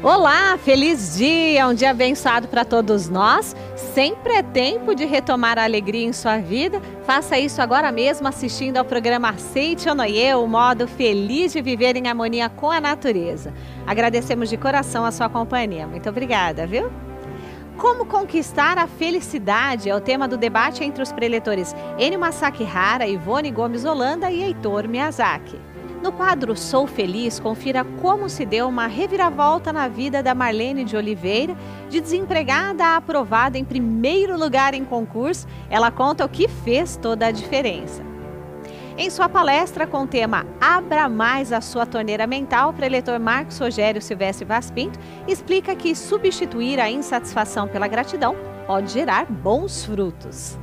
Olá, feliz dia, um dia abençoado para todos nós. Sempre é tempo de retomar a alegria em sua vida. Faça isso agora mesmo assistindo ao programa Seite Onoye, o modo feliz de viver em harmonia com a natureza. Agradecemos de coração a sua companhia. Muito obrigada, viu? Como conquistar a felicidade é o tema do debate entre os preletores Ennio Masaki Hara, Ivone Gomes Holanda e Heitor Miyazaki. No quadro Sou Feliz, confira como se deu uma reviravolta na vida da Marlene de Oliveira, de desempregada a aprovada em primeiro lugar em concurso. Ela conta o que fez toda a diferença. Em sua palestra com o tema Abra Mais a Sua Torneira Mental, o preletor Marcos Rogério Silvestre Vaz Pinto explica que substituir a insatisfação pela gratidão pode gerar bons frutos.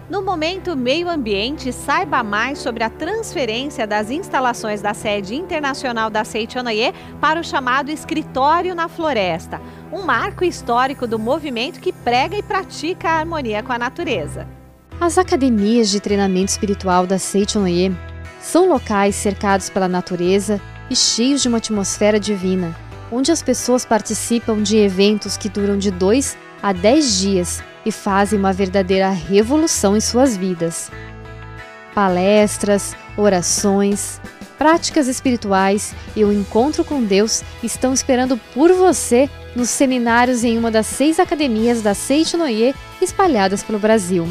No Momento Meio Ambiente, saiba mais sobre a transferência das instalações da sede internacional da Seite Onoye para o chamado Escritório na Floresta, um marco histórico do movimento que prega e pratica a harmonia com a natureza. As academias de treinamento espiritual da Seite Onoye são locais cercados pela natureza e cheios de uma atmosfera divina, onde as pessoas participam de eventos que duram de 2 a 10 dias e fazem uma verdadeira revolução em suas vidas. Palestras, orações, práticas espirituais e o encontro com Deus estão esperando por você nos seminários em uma das 6 academias da Seite Onoye espalhadas pelo Brasil.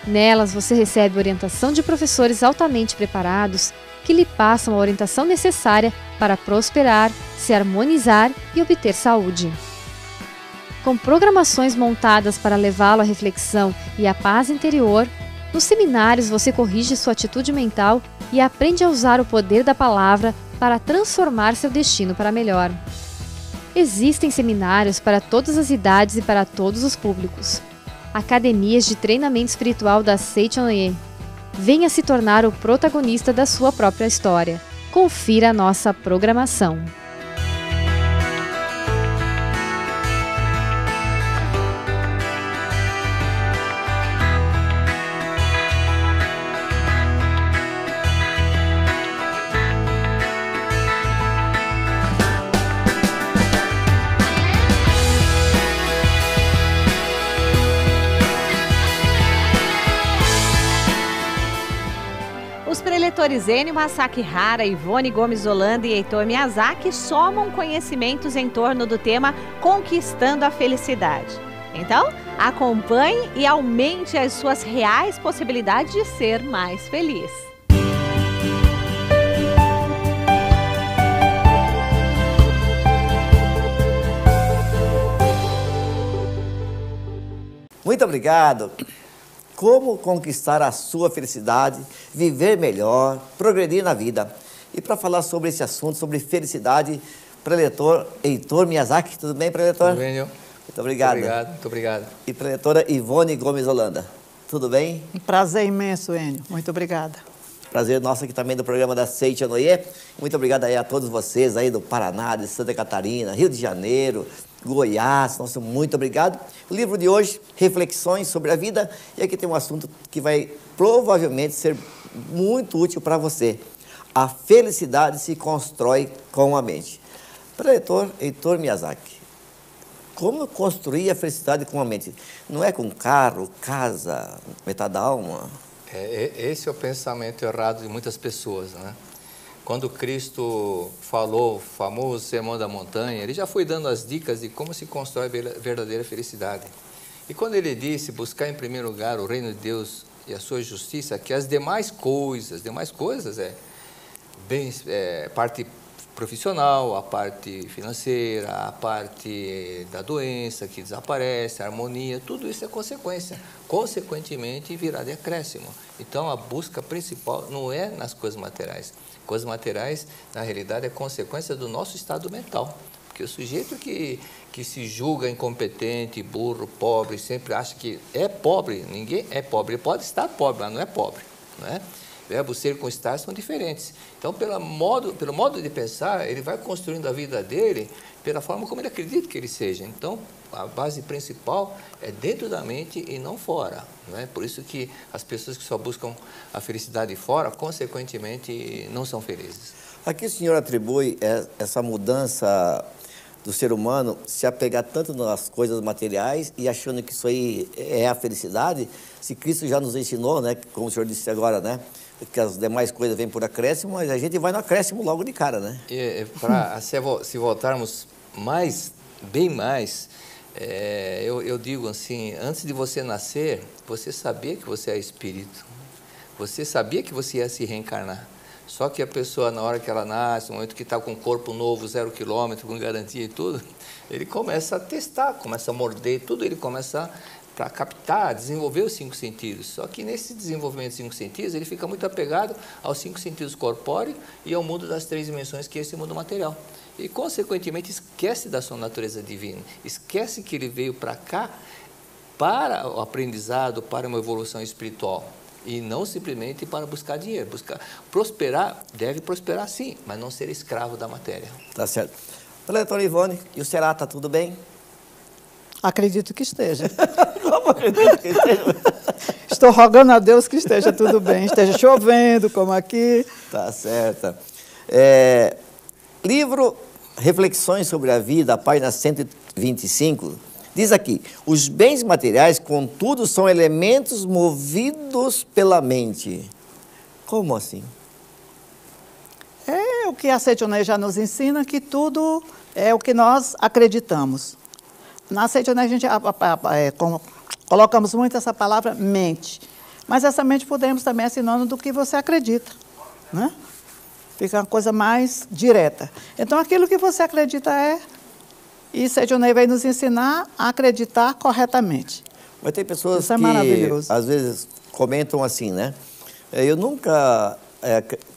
Nelas você recebe orientação de professores altamente preparados que lhe passam a orientação necessária para prosperar, se harmonizar e obter saúde. Com programações montadas para levá-lo à reflexão e à paz interior, nos seminários você corrige sua atitude mental e aprende a usar o poder da palavra para transformar seu destino para melhor. Existem seminários para todas as idades e para todos os públicos. Academias de treinamento espiritual da Seite Onoye. Venha se tornar o protagonista da sua própria história. Confira a nossa programação. Os preletores Ennio Masaki Hara, Ivone Gomes Holanda e Heitor Miyazaki somam conhecimentos em torno do tema Conquistando a Felicidade. Então, acompanhe e aumente as suas reais possibilidades de ser mais feliz. Muito obrigado. Como conquistar a sua felicidade, viver melhor, progredir na vida. E para falar sobre esse assunto, sobre felicidade, preletor Heitor Miyazaki. Tudo bem, preletor? Tudo bem, Muito obrigado. Muito obrigado. E preletora Ivone Gomes Holanda. Tudo bem? Um prazer imenso, Ennio. Muito obrigada. Prazer nosso aqui também do programa da Seite Onoye. Muito obrigado aí a todos vocês aí do Paraná, de Santa Catarina, Rio de Janeiro, Goiás. Nosso muito obrigado. O livro de hoje, Reflexões sobre a Vida. E aqui tem um assunto que vai provavelmente ser muito útil para você. A felicidade se constrói com a mente. Preletor Heitor Miyazaki. Como construir a felicidade com a mente? Não é com carro, casa, metade da alma? Esse é o pensamento errado de muitas pessoas, né? Quando Cristo falou o famoso Sermão da Montanha, ele já foi dando as dicas de como se constrói a verdadeira felicidade. E quando ele disse buscar em primeiro lugar o reino de Deus e a sua justiça, que as demais coisas parte profissional, a parte financeira, a parte da doença que desaparece, a harmonia, tudo isso é consequência. Consequentemente, virá de acréscimo. Então, a busca principal não é nas coisas materiais. Coisas materiais, na realidade, é consequência do nosso estado mental. Porque o sujeito que se julga incompetente, burro, pobre, sempre acha que é pobre. Ninguém é pobre. Ele pode estar pobre, mas não é pobre, não é? Verbo ser com estar são diferentes. Então, pelo modo de pensar, ele vai construindo a vida dele pela forma como ele acredita que ele seja. Então, a base principal é dentro da mente e não fora. Não é? Por isso que as pessoas que só buscam a felicidade fora, consequentemente, não são felizes. A que o senhor atribui essa mudança do ser humano se apegar tanto nas coisas materiais e achando que isso aí é a felicidade, se Cristo já nos ensinou, né, como o senhor disse agora, né, que as demais coisas vêm por acréscimo, mas a gente vai no acréscimo logo de cara, né? Se voltarmos bem mais, eu digo assim, antes de você nascer, você sabia que você é espírito, você sabia que você ia se reencarnar. Só que a pessoa, na hora que ela nasce, no momento que está com um corpo novo, 0 quilômetro, com garantia e tudo, ele começa a testar, começa a morder tudo, ele começa a captar, desenvolver os 5 sentidos. Só que nesse desenvolvimento dos 5 sentidos, ele fica muito apegado aos 5 sentidos corpóreos e ao mundo das 3 dimensões, que é esse mundo material. E, consequentemente, esquece da sua natureza divina, esquece que ele veio para cá para o aprendizado, para uma evolução espiritual. E não simplesmente para buscar dinheiro. Prosperar, deve prosperar sim, mas não ser escravo da matéria. Tá certo. Doutora Ivone, e o Será, tá tudo bem? Acredito que esteja. Como acredito que esteja? Estou rogando a Deus que esteja tudo bem, esteja chovendo, como aqui. Tá certo. Livro Reflexões sobre a Vida, página 125, diz aqui: os bens materiais, contudo, são elementos movidos pela mente. Como assim? É o que a Seitonei já nos ensina, que tudo é o que nós acreditamos. Na Seitonei a gente colocamos muito essa palavra mente. Mas essa mente podemos também é sinônimo do que você acredita, né? Fica uma coisa mais direta. Então, aquilo que você acredita e Seitonei vai nos ensinar a acreditar corretamente. Mas tem pessoas Isso é que, maravilhoso. às vezes, comentam assim, né? Eu nunca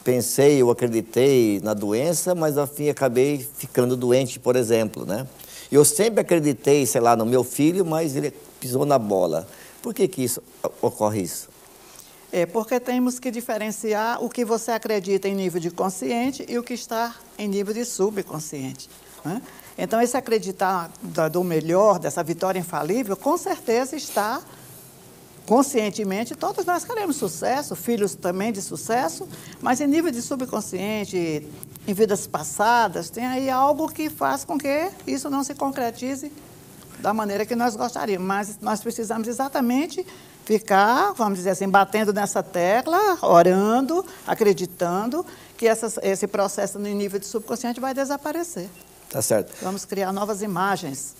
pensei ou acreditei na doença, mas, afim, acabei ficando doente, por exemplo, né? Eu sempre acreditei, sei lá, no meu filho, mas ele pisou na bola. Por que isso ocorre isso? Porque temos que diferenciar o que você acredita em nível de consciente e o que está em nível de subconsciente, né? Então, esse acreditar do melhor, dessa vitória infalível, com certeza está conscientemente. Todos nós queremos sucesso, filhos também de sucesso, mas em nível de subconsciente, em vidas passadas, tem aí algo que faz com que isso não se concretize da maneira que nós gostaríamos. Mas nós precisamos exatamente ficar, vamos dizer assim, batendo nessa tecla, orando, acreditando que esse processo no nível de subconsciente vai desaparecer. Tá certo. Vamos criar novas imagens.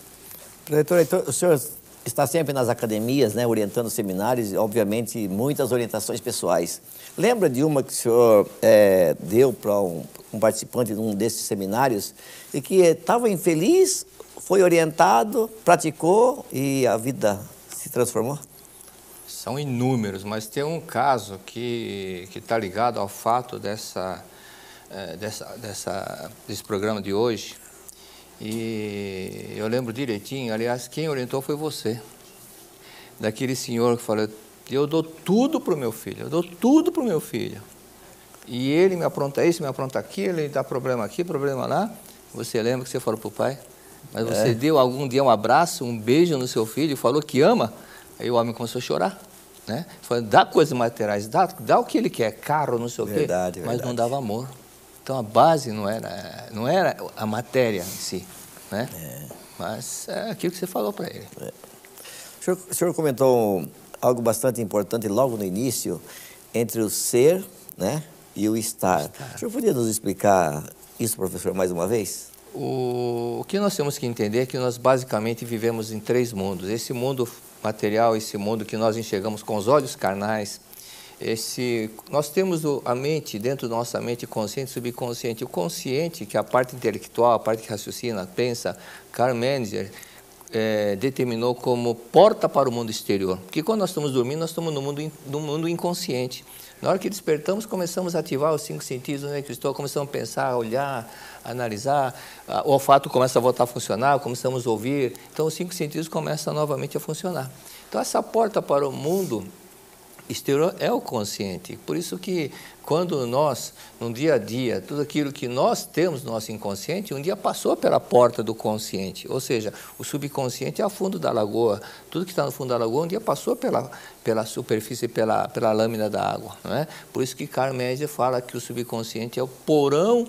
Doutor, então, o senhor está sempre nas academias, né, orientando seminários e, obviamente, muitas orientações pessoais. Lembra de uma que o senhor deu para um participante de um desses seminários e que estava infeliz, foi orientado, praticou e a vida se transformou? São inúmeros, mas tem um caso que está ligado ao fato desse programa de hoje. E eu lembro direitinho, aliás, quem orientou foi você. Daquele senhor que falou: eu dou tudo para o meu filho, eu dou tudo para o meu filho. E ele me apronta isso, me apronta aquilo, ele dá problema aqui, problema lá. Você lembra que você falou para o pai? Mas você deu algum dia um abraço, um beijo no seu filho, falou que ama? Aí o homem começou a chorar, né? Falou: dá coisas materiais, dá o que ele quer, carro, não sei o quê, verdade. Mas não dava amor. Então, a base não era a matéria em si, né? Mas é aquilo que você falou para ele. O senhor comentou algo bastante importante logo no início, entre o ser, né, e o estar. O senhor podia nos explicar isso, professor, mais uma vez? O que nós temos que entender é que nós basicamente vivemos em 3 mundos. Esse mundo material, esse mundo que nós enxergamos com os olhos carnais, nós temos a mente, dentro da nossa mente, consciente e subconsciente. O consciente, que é a parte intelectual, a parte que raciocina, pensa, Karl Menninger determinou como porta para o mundo exterior. Porque quando nós estamos dormindo, nós estamos no mundo inconsciente. Na hora que despertamos, começamos a ativar os 5 sentidos, né, Cristóvão? Começamos a pensar, a olhar, a analisar, o olfato começa a voltar a funcionar, começamos a ouvir. Então, os 5 sentidos começam novamente a funcionar. Então, essa porta para o mundo exterior é o consciente. Por isso que quando nós, no dia a dia, tudo aquilo que nós temos no nosso inconsciente, um dia passou pela porta do consciente, ou seja, o subconsciente é o fundo da lagoa, tudo que está no fundo da lagoa um dia passou pela superfície, pela lâmina da água, não é? Por isso que Carl Meiser fala que o subconsciente é o porão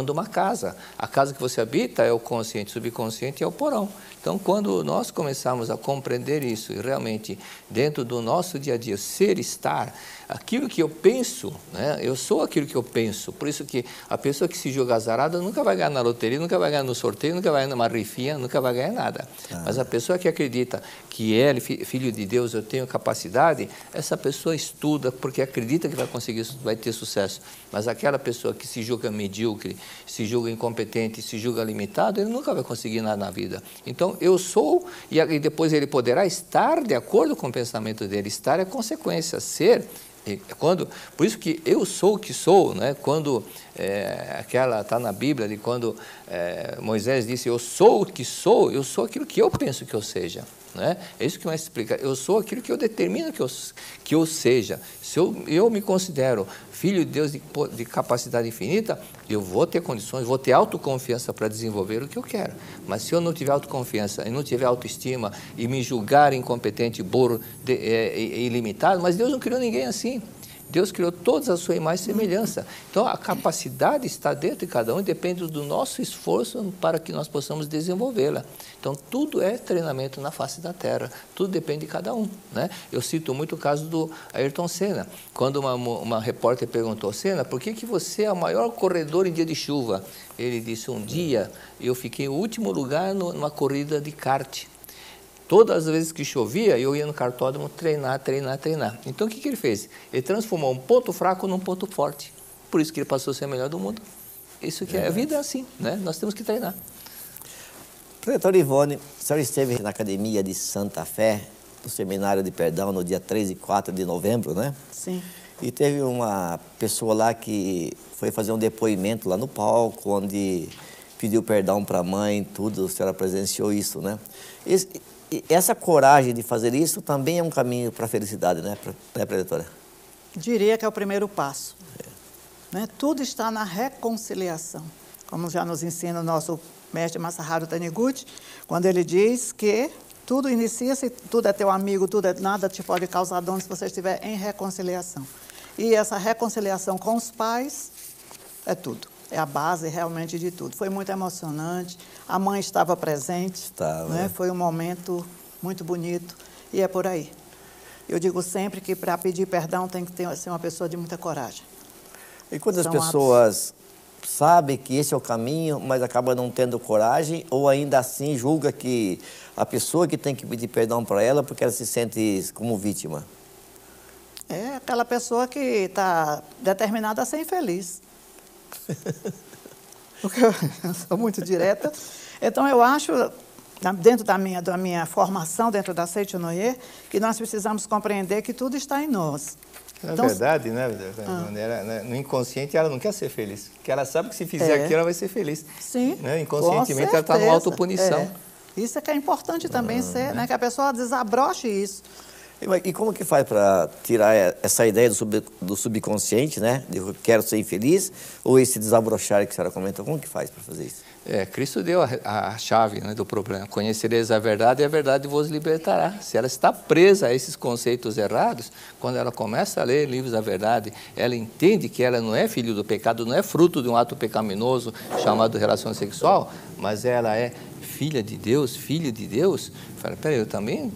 de uma casa. A casa que você habita é o consciente, o subconsciente é o porão. Então, quando nós começarmos a compreender isso e realmente dentro do nosso dia a dia ser, estar, aquilo que eu penso, né? Eu sou aquilo que eu penso. Por isso que a pessoa que se joga azarada nunca vai ganhar na loteria, nunca vai ganhar no sorteio, nunca vai ganhar numa rifinha, nunca vai ganhar nada. Mas a pessoa que acredita que é filho de Deus, eu tenho capacidade, essa pessoa estuda porque acredita que vai conseguir, vai ter sucesso. Mas aquela pessoa que se julga medíocre, se julga incompetente, se julga limitado, ele nunca vai conseguir nada na vida. Então, eu sou, e depois ele poderá estar de acordo com o pensamento dele. Estar é consequência, ser. Por isso que eu sou o que sou, né? Quando aquela está na Bíblia, de quando Moisés disse, eu sou o que sou, eu sou aquilo que eu penso que eu seja. Né? É isso que vai explicar. Eu sou aquilo que eu determino que eu seja. Se eu me considero filho de Deus de capacidade infinita, eu vou ter condições, vou ter autoconfiança para desenvolver o que eu quero. Mas se eu não tiver autoconfiança e não tiver autoestima e me julgar incompetente, burro, ilimitado, mas Deus não criou ninguém assim. Deus criou todos a sua imagem e semelhança. Então, a capacidade está dentro de cada um e depende do nosso esforço para que nós possamos desenvolvê-la. Então, tudo é treinamento na face da terra. Tudo depende de cada um, né? Eu cito muito o caso do Ayrton Senna. Quando uma repórter perguntou, Senna, por que você é o maior corredor em dia de chuva? Ele disse, um dia eu fiquei em último lugar numa corrida de kart. Todas as vezes que chovia, eu ia no kartódromo treinar. Então, o que ele fez? Ele transformou um ponto fraco num ponto forte. Por isso que ele passou a ser o melhor do mundo. Isso que é a vida, é assim, né? Nós temos que treinar. Preletora Ivone, a senhora esteve na Academia de Santa Fé, no Seminário de Perdão, no dia 3 e 4 de novembro, né? Sim. E teve uma pessoa lá que foi fazer um depoimento lá no palco, onde pediu perdão para a mãe, tudo, a senhora presenciou isso, né? Essa coragem de fazer isso também é um caminho para a felicidade, né, preletora? Diria que é o primeiro passo. Né? Tudo está na reconciliação. Como já nos ensina o nosso mestre Masaharu Taniguchi, quando ele diz que tudo inicia-se, tudo é teu amigo, nada te pode causar dano se você estiver em reconciliação. E essa reconciliação com os pais é tudo. É a base realmente de tudo. Foi muito emocionante, a mãe estava presente, né? Foi um momento muito bonito e é por aí. Eu digo sempre que para pedir perdão tem que ser uma pessoa de muita coragem. E quando as pessoas sabem que esse é o caminho, mas acabam não tendo coragem, ou ainda assim julga que a pessoa que tem que pedir perdão para ela porque ela se sente como vítima? É aquela pessoa que está determinada a ser infeliz. Porque eu sou muito direta. Então, eu acho, dentro da minha formação, dentro da Seicho Noye, que nós precisamos compreender que tudo está em nós. Na verdade, né, no inconsciente ela não quer ser feliz, porque ela sabe que se fizer aquilo ela vai ser feliz. Sim, né? Inconscientemente ela está numa autopunição. Isso é que é importante também ser, né, que a pessoa desabroche isso. E como que faz para tirar essa ideia do subconsciente, né? De eu quero ser infeliz, ou esse desabrochar que a senhora comentou, como que faz para fazer isso? Cristo deu a chave, né, do problema. Conhecereis a verdade e a verdade vos libertará. Se ela está presa a esses conceitos errados, quando ela começa a ler livros da verdade, ela entende que ela não é filho do pecado, não é fruto de um ato pecaminoso chamado relação sexual, mas ela é filha de Deus, filho de Deus. Fala, peraí, eu também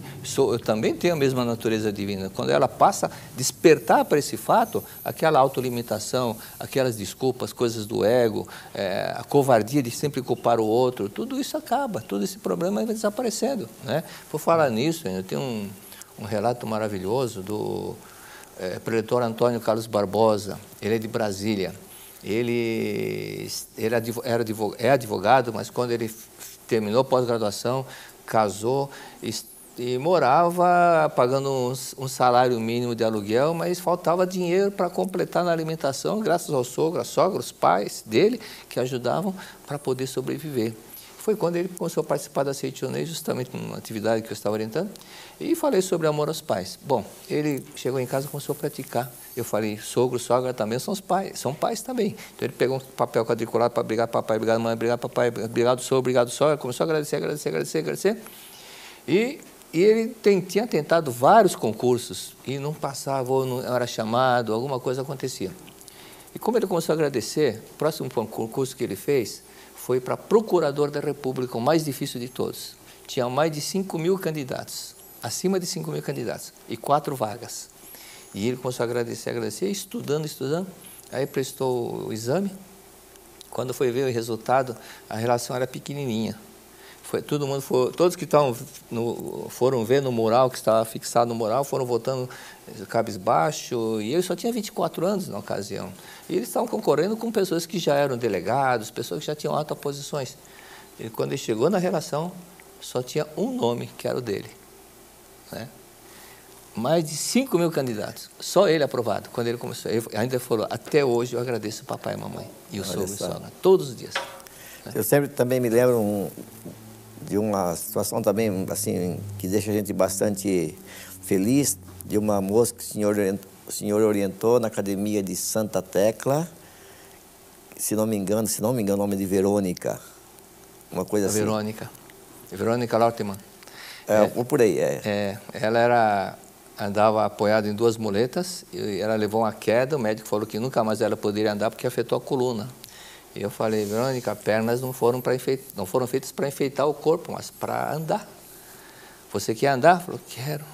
tenho a mesma natureza divina. Quando ela passa a despertar para esse fato, aquela autolimitação, aquelas desculpas, coisas do ego, a covardia de sempre culpar o outro, tudo isso acaba, todo esse problema vai desaparecendo, né? Por falar nisso, eu tenho um relato maravilhoso do preletor Antônio Carlos Barbosa. Ele é de Brasília. Ele é advogado, mas quando ele terminou pós-graduação, casou e morava pagando um salário mínimo de aluguel, mas faltava dinheiro para completar na alimentação, graças ao sogro, à sogra, os pais dele, que ajudavam para poder sobreviver. foi quando ele começou a participar da Seitonei, justamente numa atividade que eu estava orientando, e falei sobre amor aos pais. Bom, ele chegou em casa e começou a praticar. Eu falei, sogro, sogra também são pais também. Então ele pegou um papel quadriculado para obrigado papai, obrigado mãe, obrigado papai, obrigado sogra, começou a agradecer. E ele tinha tentado vários concursos e não passava, ou não era chamado, alguma coisa acontecia. E como ele começou a agradecer, o próximo concurso que ele fez foi para Procurador da República, o mais difícil de todos. Tinha mais de 5.000 candidatos, acima de 5.000 candidatos, e 4 vagas. E ele começou a agradecer, estudando, aí prestou o exame. Quando foi ver o resultado, a relação era pequenininha. Todos que foram ver no mural, que estava fixado no mural, foram votando cabisbaixo, e ele só tinha 24 anos na ocasião. E eles estavam concorrendo com pessoas que já eram delegados, pessoas que já tinham altas posições. E quando ele chegou na relação, só tinha um nome, que era o dele. Né? Mais de 5.000 candidatos, só ele aprovado. Quando ele começou, ele ainda falou, até hoje eu agradeço o papai e a mamãe, e o sogro e sogra, todos os dias. Eu sempre também me lembro de uma situação também, assim, que deixa a gente bastante feliz, de uma moça que o senhor orientou na academia de Santa Tecla, se não me engano, o nome de Verônica, uma coisa assim. Verônica Lautemann. Ou por aí, Ela andava apoiada em 2 muletas, e ela levou uma queda, o médico falou que nunca mais ela poderia andar porque afetou a coluna. E eu falei, Verônica, pernas não foram feitas para enfeitar o corpo, mas para andar. Você quer andar? Falou, quero.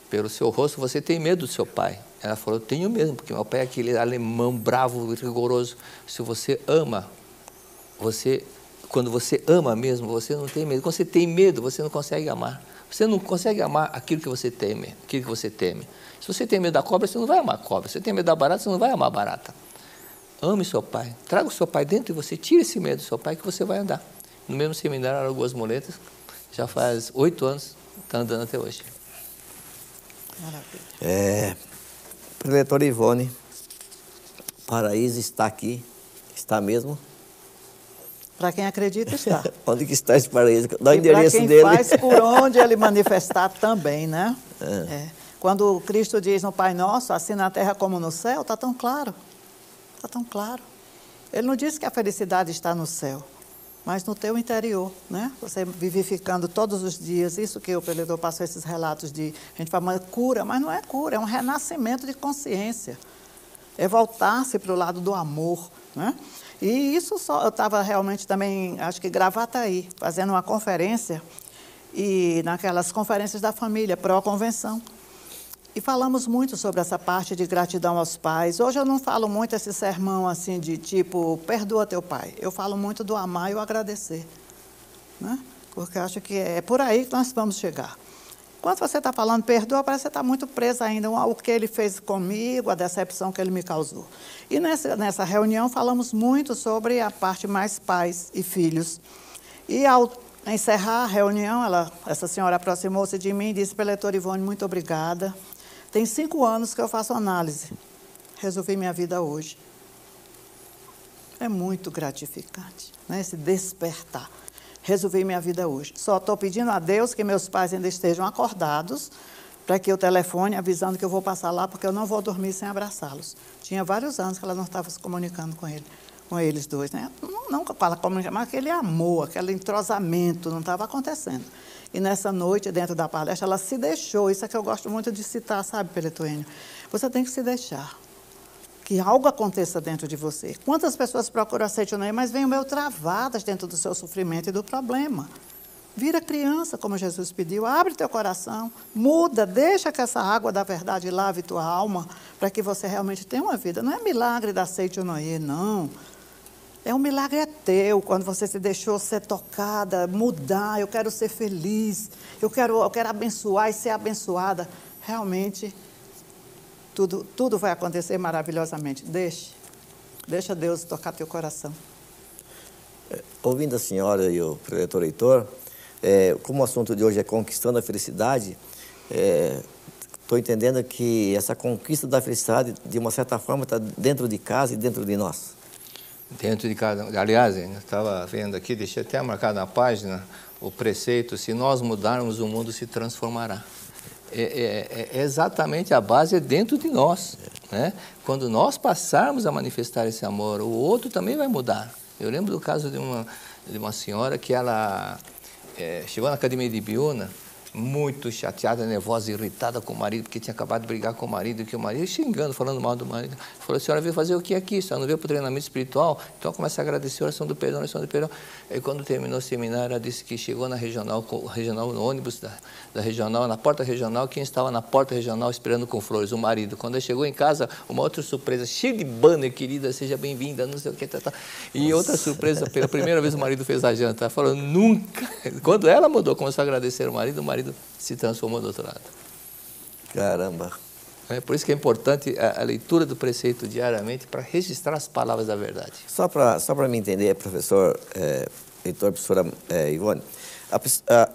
Pelo seu rosto, você tem medo do seu pai. Ela falou, tenho mesmo, porque meu pai é aquele alemão bravo, rigoroso. Se você ama, quando você ama mesmo, você não tem medo. Quando você tem medo, você não consegue amar. Você não consegue amar aquilo que você teme, Se você tem medo da cobra, você não vai amar a cobra. Se você tem medo da barata, você não vai amar a barata. Ame seu pai, traga o seu pai dentro de você, tire esse medo do seu pai que você vai andar. No mesmo seminário, algumas muletas, já faz 8 anos, está andando até hoje. Maravilha. Preletora Ivone, Paraíso está aqui, está mesmo? Para quem acredita, está. Onde que está esse paraíso? Dá o endereço dele. Para quem faz por onde ele manifestar também, né? Quando Cristo diz no Pai Nosso, assim na terra como no céu, está tão claro. Está tão claro. Ele não disse que a felicidade está no céu, mas no teu interior, né? Você vivificando todos os dias, isso que o preletor passou esses relatos de, a gente fala, cura, mas não é cura, é um renascimento de consciência. É voltar-se para o lado do amor, né? E isso eu estava realmente também, acho que Gravataí, fazendo uma conferência, e naquelas conferências da família, pró-convenção. E falamos muito sobre essa parte de gratidão aos pais. Hoje eu não falo muito esse sermão assim de tipo, perdoa teu pai. Eu falo muito do amar e o agradecer. Né? Porque eu acho que é por aí que nós vamos chegar. Quando você está falando perdoa, parece que você está muito preso ainda ao que ele fez comigo, a decepção que ele me causou. E nessa reunião falamos muito sobre a parte mais pais e filhos. E ao encerrar a reunião, essa senhora aproximou-se de mim e disse, preletora Ivone, muito obrigada. Tem 5 anos que eu faço análise. Resolvi minha vida hoje. É muito gratificante, né? Esse despertar. Resolvi minha vida hoje. Só estou pedindo a Deus que meus pais ainda estejam acordados para que eu telefone avisando que eu vou passar lá, porque eu não vou dormir sem abraçá-los. Tinha vários anos que ela não estava se comunicando com eles dois, né? Não para comunicar, mas aquele amor, aquele entrosamento não estava acontecendo. E nessa noite, dentro da palestra, ela se deixou. Isso é que eu gosto muito de citar, sabe, Preletor Enio? Você tem que se deixar. Que algo aconteça dentro de você. Quantas pessoas procuram a Seitonei, mas vêm meio travadas dentro do seu sofrimento e do problema. Vira criança, como Jesus pediu, abre teu coração, muda, deixa que essa água da verdade lave tua alma, para que você realmente tenha uma vida. Não é milagre da Seitonei, não. É um milagre teu, quando você se deixou ser tocada, mudar, eu quero ser feliz, eu quero abençoar e ser abençoada. Realmente, tudo vai acontecer maravilhosamente. Deixa Deus tocar teu coração. Ouvindo a senhora e o preletor Heitor, como o assunto de hoje é conquistando a felicidade, estou entendendo que essa conquista da felicidade, de uma certa forma, está dentro de casa e dentro de nós. Dentro de cada... Aliás, eu estava vendo aqui, deixei até marcado na página, o preceito, se nós mudarmos, o mundo se transformará. É exatamente a base é dentro de nós, né? Quando nós passarmos a manifestar esse amor, o outro também vai mudar. Eu lembro do caso de uma senhora que ela chegou na academia de Ibiúna, muito chateada, nervosa, irritada com o marido, porque tinha acabado de brigar com o marido, que o marido xingando, falando mal do marido. Falou, a senhora veio fazer o que aqui? A senhora não veio para o treinamento espiritual? Então começa a agradecer a oração do perdão, a oração do perdão. E quando terminou o seminário, ela disse que chegou na regional no ônibus da regional, na porta regional, quem estava na porta regional esperando com flores? O marido. Quando ele chegou em casa, uma outra surpresa, cheia de banner, querida, seja bem-vinda, não sei o que, tá. E outra surpresa, pela primeira vez o marido fez a janta. Falou, nunca. Quando ela mudou, começou a agradecer o marido se transformou do outro lado. Caramba. É por isso que é importante a leitura do preceito diariamente para registrar as palavras da verdade. Só para me entender, professor, reitor, professora Ivone,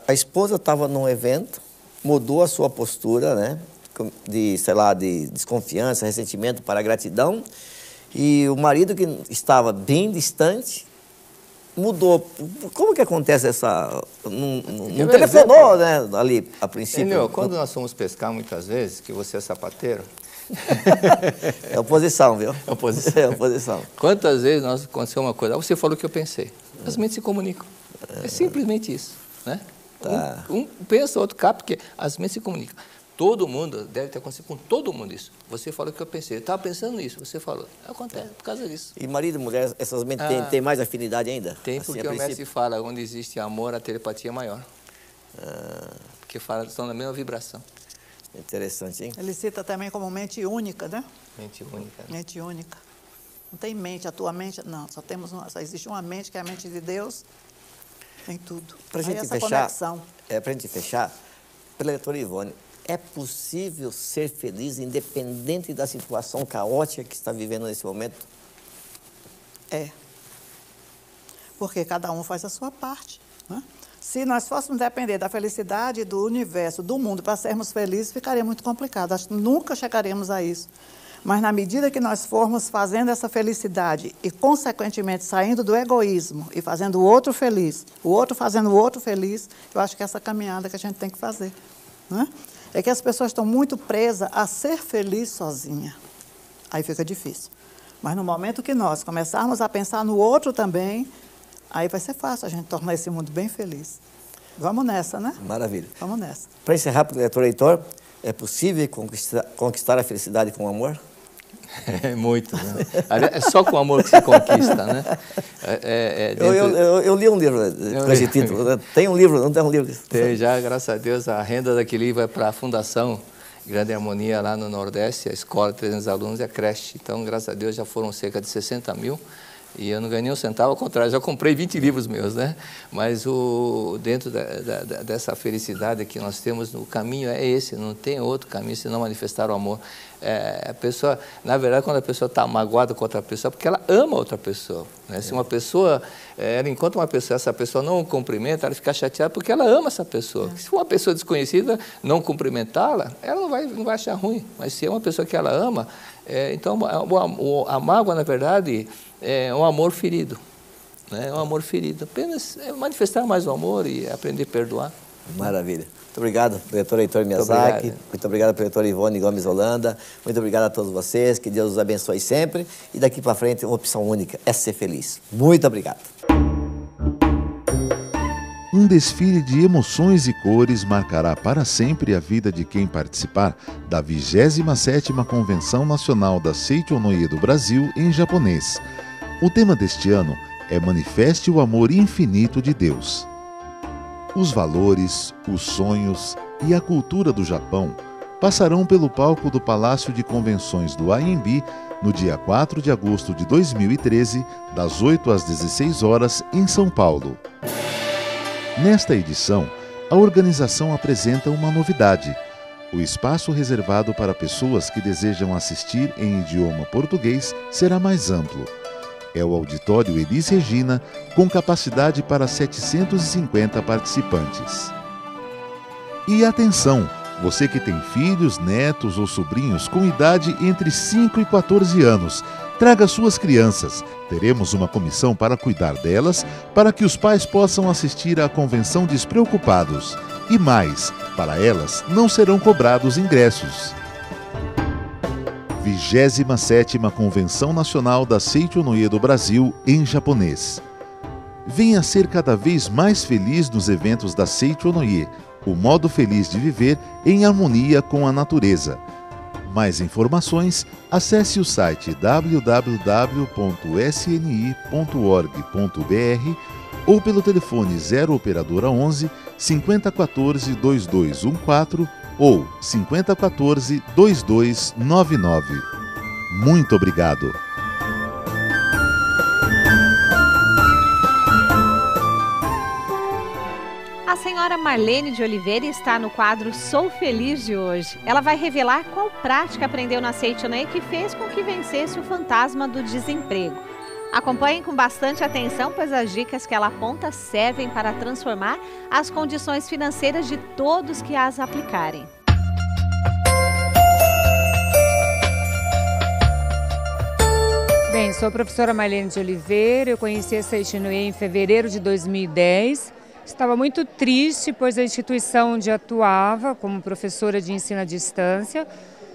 a esposa estava num evento, mudou a sua postura, né, de, sei lá, de desconfiança, ressentimento para gratidão, e o marido que estava bem distante mudou. Como que acontece essa... Não telefonou, né, ali, a princípio? Entendeu? Quando nós fomos pescar, muitas vezes, que você é sapateiro... É oposição, viu? É oposição. É oposição. Quantas vezes nós aconteceu uma coisa, você falou o que eu pensei. As mentes se comunicam. É simplesmente isso, né? Tá. Um pensa, o outro capta, porque as mentes se comunicam. Todo mundo, deve ter acontecido com todo mundo isso. Você falou o que eu pensei. Eu estava pensando nisso, você falou. Acontece por causa disso. E marido e mulher, essas mentes têm mais afinidade ainda? Tem, assim, porque o mestre fala, onde existe amor, a telepatia é maior. Porque estão na mesma vibração. Interessante, hein? Ele cita também como mente única, né? Mente única. Mente única. Não tem mente, a tua mente, não. Só existe uma mente, que é a mente de Deus. Tem tudo. Para gente essa fechar, conexão. para a gente fechar, pela doutora Ivone, é possível ser feliz independente da situação caótica que está vivendo nesse momento? É. Porque cada um faz a sua parte, né? Se nós fôssemos depender da felicidade do universo, do mundo, para sermos felizes, ficaria muito complicado. Acho que nunca chegaremos a isso. Mas na medida que nós formos fazendo essa felicidade e, consequentemente, saindo do egoísmo e fazendo o outro feliz, o outro fazendo o outro feliz, eu acho que é essa caminhada que a gente tem que fazer, né? É que as pessoas estão muito presas a ser feliz sozinha. Aí fica difícil. Mas no momento que nós começarmos a pensar no outro também, aí vai ser fácil a gente tornar esse mundo bem feliz. Vamos nessa, né? Maravilha. Vamos nessa. Para encerrar, doutor Heitor, é possível conquistar a felicidade com amor? É muito, né? É só com amor que se conquista, né? Eu li um livro com esse título. Tem um livro, não tem um livro? Tem já, graças a Deus, a renda daquele livro é para a Fundação Grande Harmonia lá no Nordeste, a escola, 300 alunos e a creche. Então, graças a Deus, já foram cerca de 60 mil. E eu não ganhei um centavo, ao contrário, já comprei 20 livros meus, né? Mas dentro dessa felicidade que nós temos, o caminho é esse, não tem outro caminho senão manifestar o amor. A pessoa, na verdade, quando a pessoa está magoada com outra pessoa, é porque ela ama outra pessoa, né? Se uma pessoa, ela encontra uma pessoa, essa pessoa não o cumprimenta, ela fica chateada porque ela ama essa pessoa. Se for uma pessoa desconhecida, não cumprimentá-la, ela não vai achar ruim. Mas se é uma pessoa que ela ama, então a mágoa, na verdade, é um amor ferido, né? É um amor ferido. Apenas manifestar mais o amor e aprender a perdoar. Maravilha. Muito obrigado, doutor Heitor Miyazaki. Muito obrigado, doutora Ivone Gomes Holanda. Muito obrigado a todos vocês. Que Deus os abençoe sempre. E daqui para frente, uma opção única é ser feliz. Muito obrigado. Um desfile de emoções e cores marcará para sempre a vida de quem participar da 27ª Convenção Nacional da Seicho Noye do Brasil em japonês. O tema deste ano é Manifeste o Amor Infinito de Deus. Os valores, os sonhos e a cultura do Japão passarão pelo palco do Palácio de Convenções do AMB no dia 4 de agosto de 2013, das 8 às 16 horas, em São Paulo. Nesta edição, a organização apresenta uma novidade. O espaço reservado para pessoas que desejam assistir em idioma português será mais amplo. É o Auditório Elis Regina, com capacidade para 750 participantes. E atenção! Você que tem filhos, netos ou sobrinhos com idade entre 5 e 14 anos Traga suas crianças. Teremos uma comissão para cuidar delas, para que os pais possam assistir à convenção despreocupados. E mais, para elas não serão cobrados ingressos. 27ª Convenção Nacional da Seicho-no-ie do Brasil em japonês. Venha ser cada vez mais feliz nos eventos da Seicho-no-ie, o modo feliz de viver em harmonia com a natureza. Mais informações, acesse o site www.sni.org.br ou pelo telefone 0 operadora 11 5014 2214 ou 5014 2299. Muito obrigado! A senhora Marlene de Oliveira está no quadro Sou Feliz de hoje. Ela vai revelar qual prática aprendeu na Seicho-no-ie que fez com que vencesse o fantasma do desemprego. Acompanhem com bastante atenção, pois as dicas que ela aponta servem para transformar as condições financeiras de todos que as aplicarem. Bem, sou a professora Marlene de Oliveira, eu conheci a Seicho-no-ie em fevereiro de 2010. Estava muito triste, pois a instituição onde atuava como professora de ensino à distância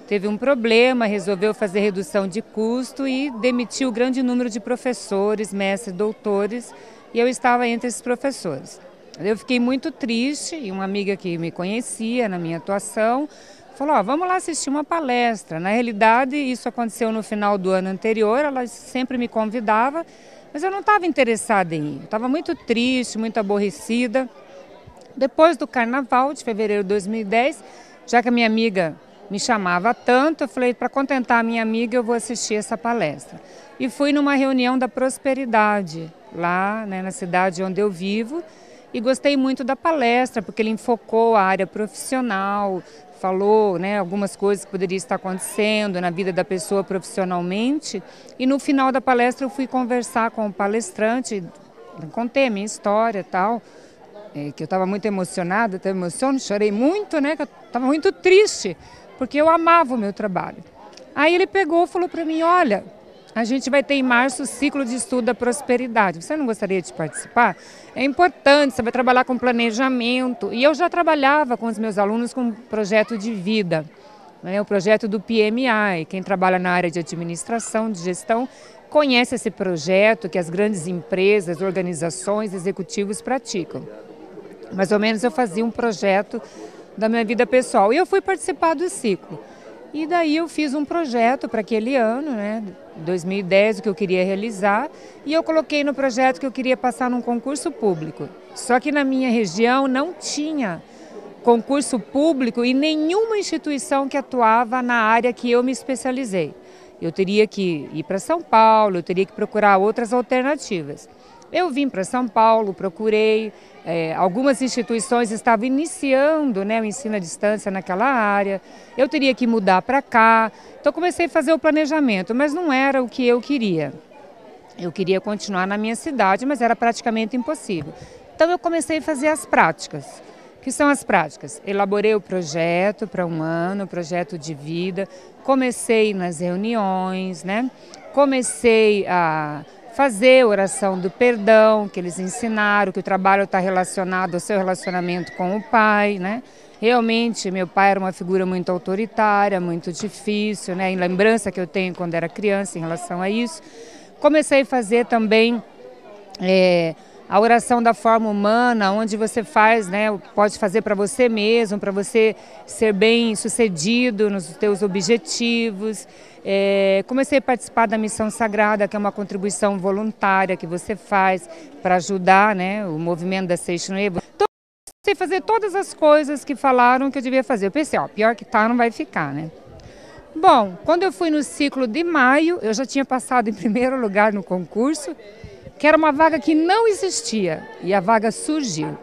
teve um problema, resolveu fazer redução de custo e demitiu grande número de professores, mestres, doutores, e eu estava entre esses professores. Eu fiquei muito triste e uma amiga que me conhecia na minha atuação falou, vamos lá assistir uma palestra. Na realidade, isso aconteceu no final do ano anterior, ela sempre me convidava, mas eu não estava interessada em ir, estava muito triste, muito aborrecida. Depois do carnaval de fevereiro de 2010, já que a minha amiga me chamava tanto, eu falei, para contentar a minha amiga, eu vou assistir essa palestra. E fui numa reunião da prosperidade, lá na cidade onde eu vivo, e gostei muito da palestra, porque ele enfocou a área profissional, falou algumas coisas que poderiam estar acontecendo na vida da pessoa profissionalmente. E no final da palestra eu fui conversar com o palestrante, contei a minha história e tal, que eu estava muito emocionada, até emociono, chorei muito, que eu estava muito triste, porque eu amava o meu trabalho. Aí ele pegou e falou para mim, olha, a gente vai ter em março o ciclo de estudo da prosperidade. Você não gostaria de participar? É importante, você vai trabalhar com planejamento. E eu já trabalhava com os meus alunos com um projeto de vida, o projeto do PMI. Quem trabalha na área de administração, de gestão, conhece esse projeto que as grandes empresas, organizações, executivos praticam. Mais ou menos eu fazia um projeto da minha vida pessoal. E eu fui participar do ciclo. E daí eu fiz um projeto para aquele ano, 2010, o que eu queria realizar, e eu coloquei no projeto que eu queria passar num concurso público. Só que na minha região não tinha concurso público e nenhuma instituição que atuava na área que eu me especializei. Eu teria que ir para São Paulo, eu teria que procurar outras alternativas. Eu vim para São Paulo, procurei, algumas instituições estavam iniciando o ensino à distância naquela área, eu teria que mudar para cá, então comecei a fazer o planejamento, mas não era o que eu queria. Eu queria continuar na minha cidade, mas era praticamente impossível. Então eu comecei a fazer as práticas. O que são as práticas? Elaborei o projeto para um ano, o projeto de vida, comecei nas reuniões, comecei a fazer oração do perdão, que eles ensinaram, que o trabalho está relacionado ao seu relacionamento com o pai, Realmente, meu pai era uma figura muito autoritária, muito difícil, em lembrança que eu tenho quando era criança em relação a isso. Comecei a fazer também a oração da forma humana, onde você faz, pode fazer para você mesmo, para você ser bem sucedido nos seus objetivos. Comecei a participar da missão sagrada, que é uma contribuição voluntária que você faz para ajudar o movimento da Seicho-no-ie. Então, comecei a fazer todas as coisas que falaram que eu devia fazer. Eu pensei, pior que tá, não vai ficar, Bom, quando eu fui no ciclo de maio, eu já tinha passado em primeiro lugar no concurso, que era uma vaga que não existia, e a vaga surgiu.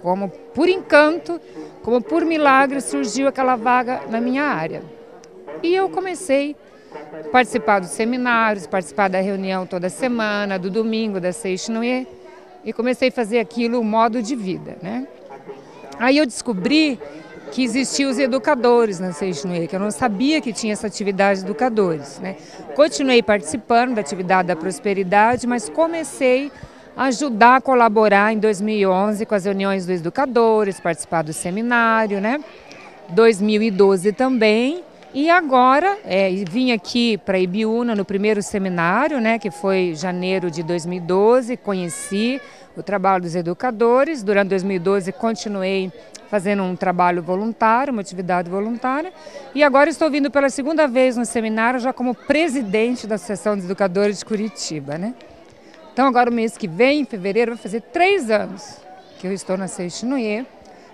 Como por encanto, como por milagre, surgiu aquela vaga na minha área. E eu comecei a participar dos seminários, participar da reunião toda semana, do domingo da Seicho-no-ie, e comecei a fazer aquilo um modo de vida, Aí eu descobri que existiam os educadores na Seixinoe, que eu não sabia que tinha essa atividade de educadores, né? Continuei participando da atividade da prosperidade, mas comecei a ajudar a colaborar em 2011 com as reuniões dos educadores, participar do seminário, né? 2012 também. E agora, vim aqui para Ibiúna no primeiro seminário, né, que foi em janeiro de 2012, conheci o trabalho dos educadores. Durante 2012 continuei fazendo um trabalho voluntário, uma atividade voluntária. E agora estou vindo pela segunda vez no seminário, já como presidente da Associação dos Educadores de Curitiba, né? Então agora o mês que vem, em fevereiro, vai fazer 3 anos que eu estou na Seixinoe.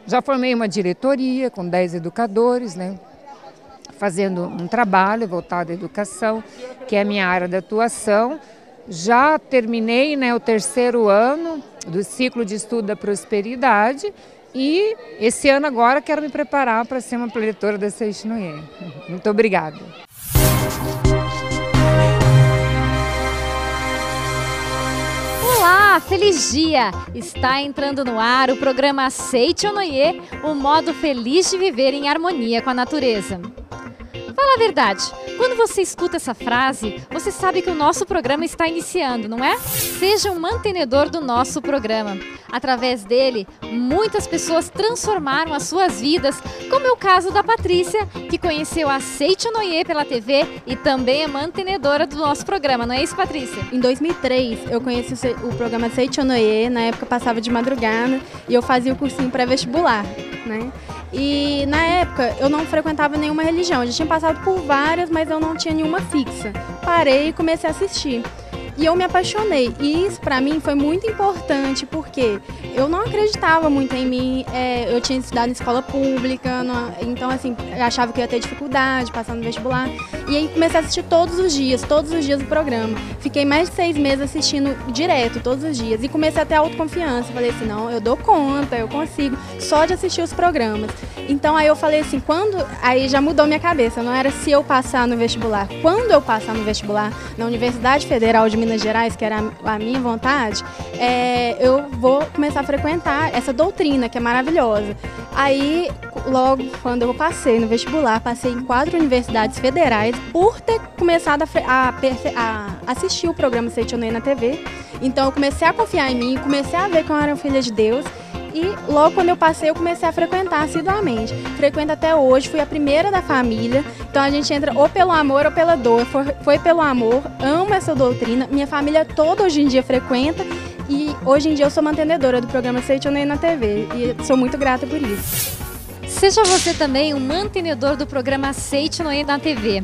Já formei uma diretoria com 10 educadores, né? Fazendo um trabalho voltado à educação, que é a minha área de atuação. Já terminei, né, o 3º ano do ciclo de estudo da prosperidade e esse ano agora quero me preparar para ser uma preletora da Seixinoe. Muito obrigada. Olá, feliz dia! Está entrando no ar o programa Seichonoye, o modo feliz de viver em harmonia com a natureza. Fala a verdade, quando você escuta essa frase, você sabe que o nosso programa está iniciando, não é? Seja um mantenedor do nosso programa. Através dele, muitas pessoas transformaram as suas vidas, como é o caso da Patrícia, que conheceu a Seichonoye pela TV e também é mantenedora do nosso programa, não é isso, Patrícia? Em 2003, eu conheci o programa Seichonoye, na época passava de madrugada e eu fazia o cursinho pré-vestibular, né? E na época eu não frequentava nenhuma religião, eu já tinha passado por várias, mas eu não tinha nenhuma fixa. Parei e comecei a assistir. E eu me apaixonei. E isso pra mim foi muito importante, porque eu não acreditava muito em mim. Eu tinha estudado em escola pública, então assim, eu achava que eu ia ter dificuldade passando no vestibular. E aí comecei a assistir todos os dias o programa. Fiquei mais de 6 meses assistindo direto, todos os dias. E comecei a ter autoconfiança. Falei assim, não, eu dou conta, eu consigo, só de assistir os programas. Então aí eu falei assim, aí já mudou minha cabeça, não era se eu passar no vestibular. Quando eu passar no vestibular na Universidade Federal de Minas Gerais, que era a minha vontade, eu vou começar a frequentar essa doutrina, que é maravilhosa. Aí, logo quando eu passei no vestibular, passei em 4 universidades federais por ter começado a assistir o programa Seichonoye na TV. Então eu comecei a confiar em mim, comecei a ver que eu era filha de Deus. E logo quando eu passei, eu comecei a frequentar assiduamente. Frequento até hoje, fui a primeira da família. Então a gente entra ou pelo amor ou pela dor. Foi pelo amor, amo essa doutrina. Minha família toda hoje em dia frequenta. E hoje em dia eu sou mantenedora do programa Seichonoye na TV. E sou muito grata por isso. Seja você também um mantenedor do programa Seichonoye na TV.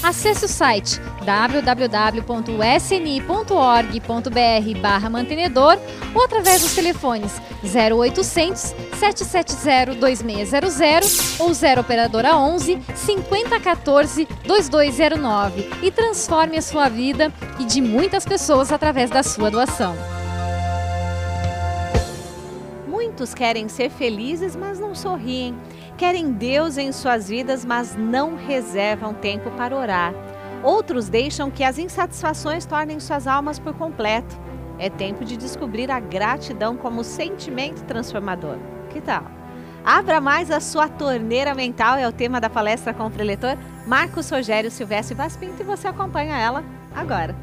Acesse o site www.sni.org.br/mantenedor ou através dos telefones 0800 770 2600 ou 0 operadora 11 5014 2209 e transforme a sua vida e de muitas pessoas através da sua doação. Muitos querem ser felizes, mas não sorriem. Querem Deus em suas vidas, mas não reservam tempo para orar. Outros deixam que as insatisfações tornem suas almas por completo. É tempo de descobrir a gratidão como sentimento transformador. Que tal? Abra mais a sua torneira mental, é o tema da palestra com o preletor Marcos Rogério Silvestre Vaz Pinto, e você acompanha ela agora.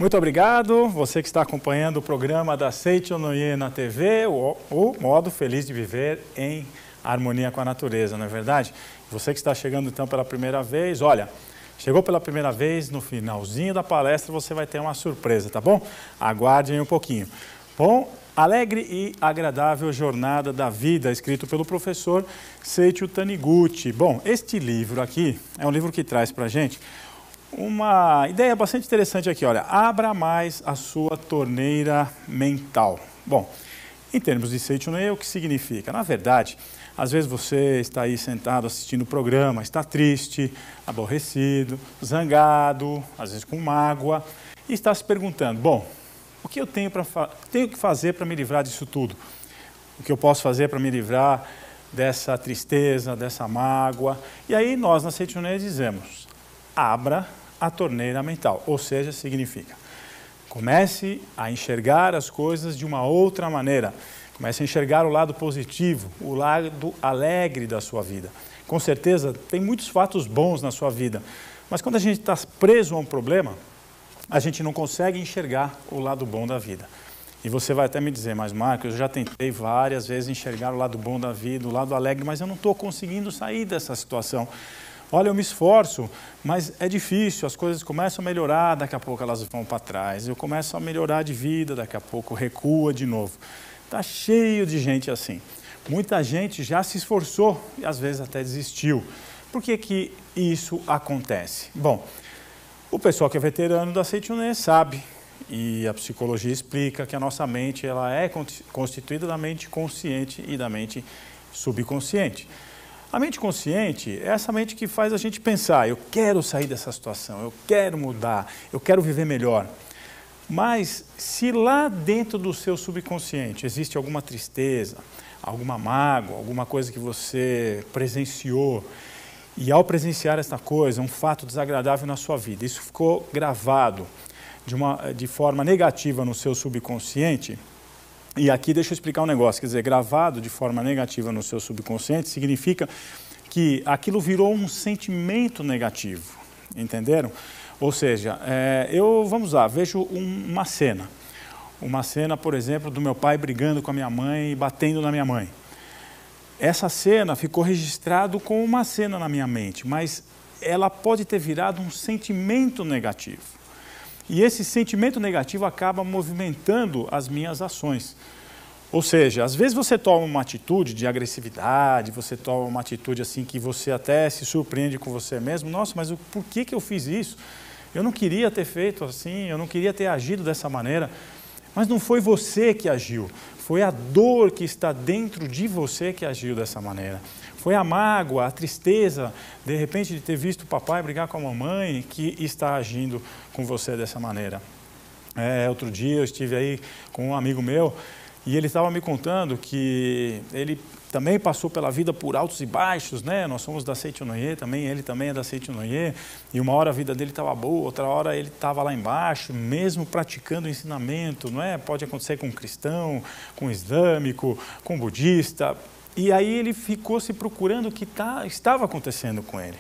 Muito obrigado, você que está acompanhando o programa da Seichonoye na TV, o modo feliz de viver em harmonia com a natureza, não é verdade? Você que está chegando então pela primeira vez, olha, chegou pela primeira vez, no finalzinho da palestra você vai ter uma surpresa, tá bom? Aguardem um pouquinho. Bom, Alegre e Agradável Jornada da Vida, escrito pelo professor Seiichi Taniguchi. Bom, este livro aqui é um livro que traz para a gente uma ideia bastante interessante aqui, olha, abra mais a sua torneira mental. Bom, em termos de Seichonoye, o que significa? Na verdade, às vezes você está aí sentado assistindo o programa, está triste, aborrecido, zangado, às vezes com mágoa, e está se perguntando, bom, o que eu tenho que fazer para me livrar disso tudo? O que eu posso fazer para me livrar dessa tristeza, dessa mágoa. E aí nós na Seiichi no Ie dizemos, abra a torneira mental, ou seja, significa, comece a enxergar as coisas de uma outra maneira, comece a enxergar o lado positivo, o lado alegre da sua vida. Com certeza tem muitos fatos bons na sua vida, mas quando a gente está preso a um problema, a gente não consegue enxergar o lado bom da vida. E você vai até me dizer, mas Marcos, eu já tentei várias vezes enxergar o lado bom da vida, o lado alegre, mas eu não estou conseguindo sair dessa situação. Olha, eu me esforço, mas é difícil, as coisas começam a melhorar, daqui a pouco elas vão para trás. Eu começo a melhorar de vida, daqui a pouco recua de novo. Está cheio de gente assim. Muita gente já se esforçou e às vezes até desistiu. Por que que isso acontece? Bom, o pessoal que é veterano da Seiichi no Ie sabe, e a psicologia explica que a nossa mente ela é constituída da mente consciente e da mente subconsciente. A mente consciente é essa mente que faz a gente pensar, eu quero sair dessa situação, eu quero mudar, eu quero viver melhor. Mas se lá dentro do seu subconsciente existe alguma tristeza, alguma mágoa, alguma coisa que você presenciou, e ao presenciar esta coisa, um fato desagradável na sua vida, isso ficou gravado de forma negativa no seu subconsciente, e aqui deixa eu explicar um negócio, quer dizer, gravado de forma negativa no seu subconsciente significa que aquilo virou um sentimento negativo, entenderam? Ou seja, vamos lá, vejo uma cena, por exemplo, do meu pai brigando com a minha mãe e batendo na minha mãe. Essa cena ficou registrada como uma cena na minha mente, mas ela pode ter virado um sentimento negativo. E esse sentimento negativo acaba movimentando as minhas ações. Ou seja, às vezes você toma uma atitude de agressividade, você toma uma atitude assim que você até se surpreende com você mesmo. Nossa, mas por que eu fiz isso? Eu não queria ter feito assim, eu não queria ter agido dessa maneira. Mas não foi você que agiu, foi a dor que está dentro de você que agiu dessa maneira. Foi a mágoa, a tristeza, de repente, de ter visto o papai brigar com a mamãe que está agindo com você dessa maneira. Outro dia eu estive aí com um amigo meu e ele estava me contando que ele também passou pela vida por altos e baixos, né? Nós somos da Seiichi no Ie, ele também é da Seiichi no Ie, e uma hora a vida dele estava boa, outra hora ele estava lá embaixo, mesmo praticando o ensinamento, não é? Pode acontecer com um cristão, com um islâmico, com um budista. E aí ele ficou se procurando o que estava acontecendo com ele.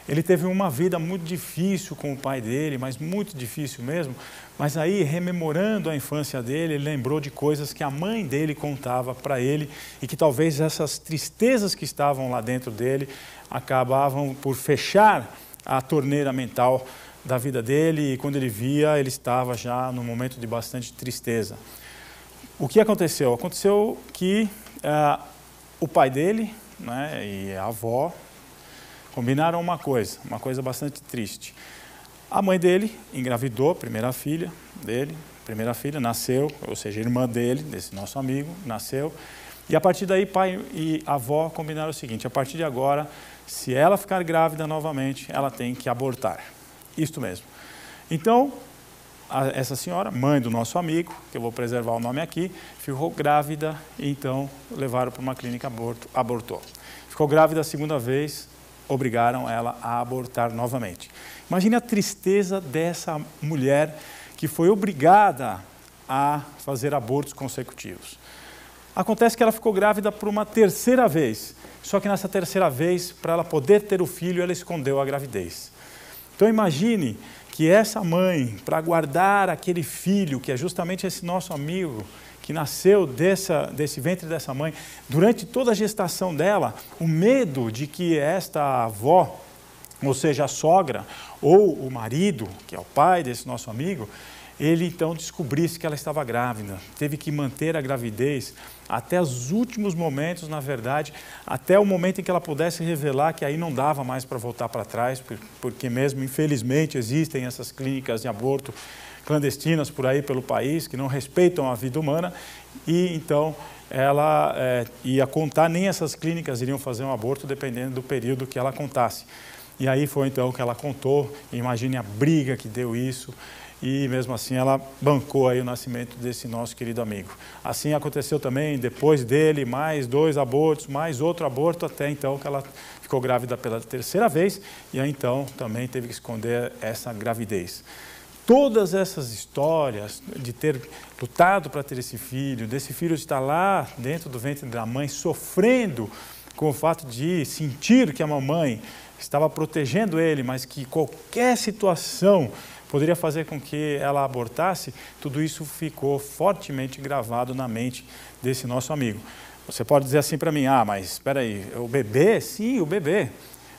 Ele teve uma vida muito difícil com o pai dele, mas muito difícil mesmo. Mas aí, rememorando a infância dele, ele lembrou de coisas que a mãe dele contava para ele e que talvez essas tristezas que estavam lá dentro dele acabavam por fechar a torneira mental da vida dele e quando ele via, ele estava já num momento de bastante tristeza. O que aconteceu? Aconteceu que o pai dele, né, e a avó combinaram uma coisa bastante triste. A mãe dele engravidou, primeira filha, nasceu, ou seja, irmã dele, desse nosso amigo, nasceu. E a partir daí, pai e avó combinaram o seguinte, a partir de agora, se ela ficar grávida novamente, ela tem que abortar. Isto mesmo. Então, essa senhora, mãe do nosso amigo, que eu vou preservar o nome aqui, ficou grávida e então levaram para uma clínica, abortou. Ficou grávida a segunda vez, obrigaram ela a abortar novamente. Imagine a tristeza dessa mulher que foi obrigada a fazer abortos consecutivos. Acontece que ela ficou grávida por uma terceira vez, só que nessa terceira vez, para ela poder ter o filho, ela escondeu a gravidez. Então imagine que essa mãe, para guardar aquele filho, que é justamente esse nosso amigo, que nasceu desse ventre dessa mãe, durante toda a gestação dela, o medo de que esta avó, ou seja, a sogra, ou o marido, que é o pai desse nosso amigo, ele então descobrisse que ela estava grávida. Teve que manter a gravidez até os últimos momentos, na verdade, até o momento em que ela pudesse revelar que aí não dava mais para voltar para trás, porque mesmo, infelizmente, existem essas clínicas de aborto clandestinas por aí pelo país, que não respeitam a vida humana, e então ela ia contar, nem essas clínicas iriam fazer um aborto, dependendo do período que ela contasse. E aí foi então que ela contou, imagine a briga que deu isso, e mesmo assim ela bancou aí o nascimento desse nosso querido amigo. Assim aconteceu também depois dele, mais 2 abortos, mais outro aborto, até então que ela ficou grávida pela 3ª vez e aí então também teve que esconder essa gravidez. Todas essas histórias de ter lutado para ter esse filho, desse filho estar lá dentro do ventre da mãe, sofrendo com o fato de sentir que a mamãe estava protegendo ele, mas que qualquer situação poderia fazer com que ela abortasse, tudo isso ficou fortemente gravado na mente desse nosso amigo. Você pode dizer assim para mim, mas espera aí, o bebê? Sim, o bebê.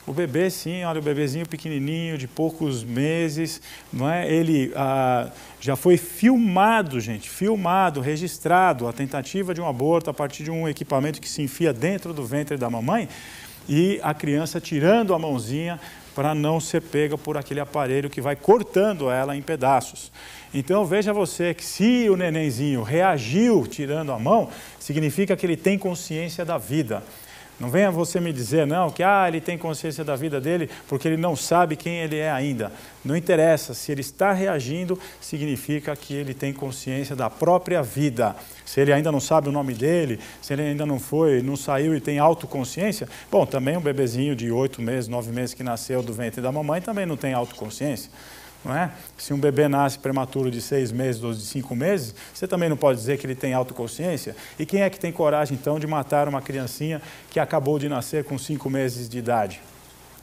O bebê, sim, olha, o bebezinho pequenininho, de poucos meses, não é? Ele já foi filmado, gente, registrado, a tentativa de um aborto a partir de um equipamento que se enfia dentro do ventre da mamãe e a criança tirando a mãozinha para não ser pega por aquele aparelho que vai cortando ela em pedaços. Então, veja você que se o nenenzinho reagiu tirando a mão, significa que ele tem consciência da vida. Não venha você me dizer, não, que ele tem consciência da vida dele porque ele não sabe quem ele é ainda. Não interessa, se ele está reagindo, significa que ele tem consciência da própria vida. Se ele ainda não sabe o nome dele, se ele ainda não saiu e tem autoconsciência, bom, também um bebezinho de 8 meses, 9 meses que nasceu do ventre da mamãe também não tem autoconsciência. Não é? Se um bebê nasce prematuro de 6 meses ou de 5 meses, você também não pode dizer que ele tem autoconsciência. E quem é que tem coragem, então, de matar uma criancinha que acabou de nascer com 5 meses de idade?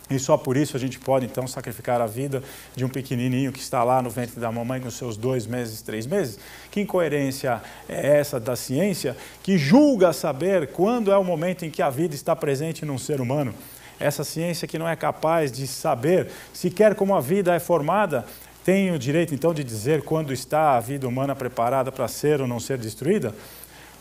E só por isso a gente pode, então, sacrificar a vida de um pequenininho que está lá no ventre da mamãe com seus 2 meses, 3 meses? Que incoerência é essa da ciência que julga saber quando é o momento em que a vida está presente num ser humano? Essa ciência que não é capaz de saber sequer como a vida é formada, tem o direito então de dizer quando está a vida humana preparada para ser ou não ser destruída?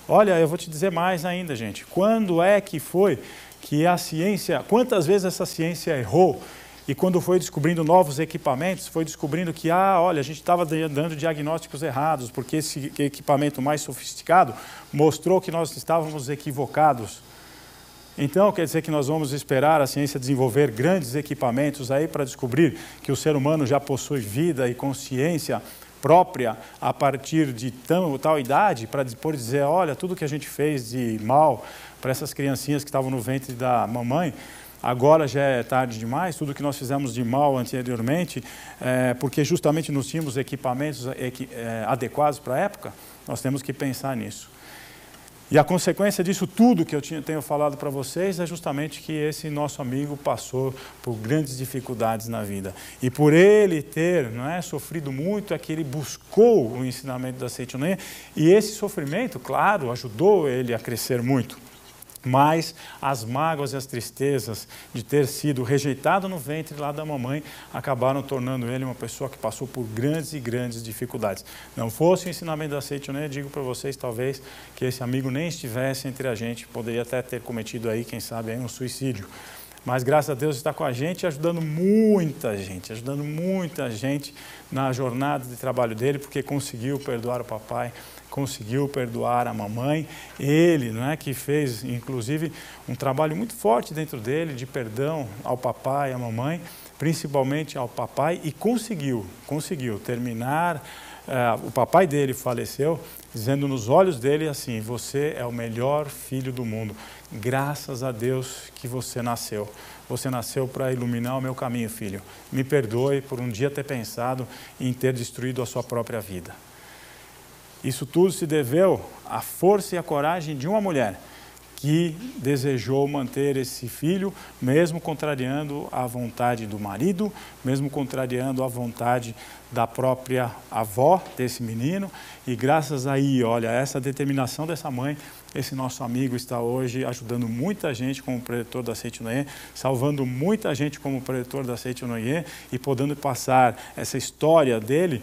Olha, eu vou te dizer mais ainda, gente. Quando é que foi que a ciência, quantas vezes essa ciência errou? E quando foi descobrindo novos equipamentos, foi descobrindo que, olha, a gente estava dando diagnósticos errados, porque esse equipamento mais sofisticado mostrou que nós estávamos equivocados. Então, quer dizer que nós vamos esperar a ciência desenvolver grandes equipamentos aí para descobrir que o ser humano já possui vida e consciência própria a partir de tal idade, para depois dizer, olha, tudo que a gente fez de mal para essas criancinhas que estavam no ventre da mamãe, agora já é tarde demais, tudo que nós fizemos de mal anteriormente, porque justamente não tínhamos equipamentos adequados para a época, nós temos que pensar nisso. E a consequência disso tudo que eu tenho falado para vocês é justamente que esse nosso amigo passou por grandes dificuldades na vida. E por ele ter sofrido muito, é que ele buscou o ensinamento da Seiichi no Ie, e esse sofrimento, claro, ajudou ele a crescer muito. Mas as mágoas e as tristezas de ter sido rejeitado no ventre lá da mamãe acabaram tornando ele uma pessoa que passou por grandes e grandes dificuldades. Não fosse o ensinamento da Seiichi no Ie, digo para vocês, talvez, que esse amigo nem estivesse entre a gente, poderia até ter cometido aí, quem sabe, aí um suicídio. Mas graças a Deus está com a gente, ajudando muita gente na jornada de trabalho dele, porque conseguiu perdoar o papai, conseguiu perdoar a mamãe, ele, que fez, inclusive, um trabalho muito forte dentro dele, de perdão ao papai e à mamãe, principalmente ao papai, e conseguiu terminar, o papai dele faleceu, dizendo nos olhos dele assim, você é o melhor filho do mundo, graças a Deus que você nasceu para iluminar o meu caminho, filho, me perdoe por um dia ter pensado em ter destruído a sua própria vida. Isso tudo se deveu à força e à coragem de uma mulher que desejou manter esse filho, mesmo contrariando a vontade do marido, mesmo contrariando a vontade da própria avó desse menino. E graças a essa determinação dessa mãe, esse nosso amigo está hoje ajudando muita gente como preletor da Seiichi no Ie, salvando muita gente como preletor da Seiichi no Ie e podendo passar essa história dele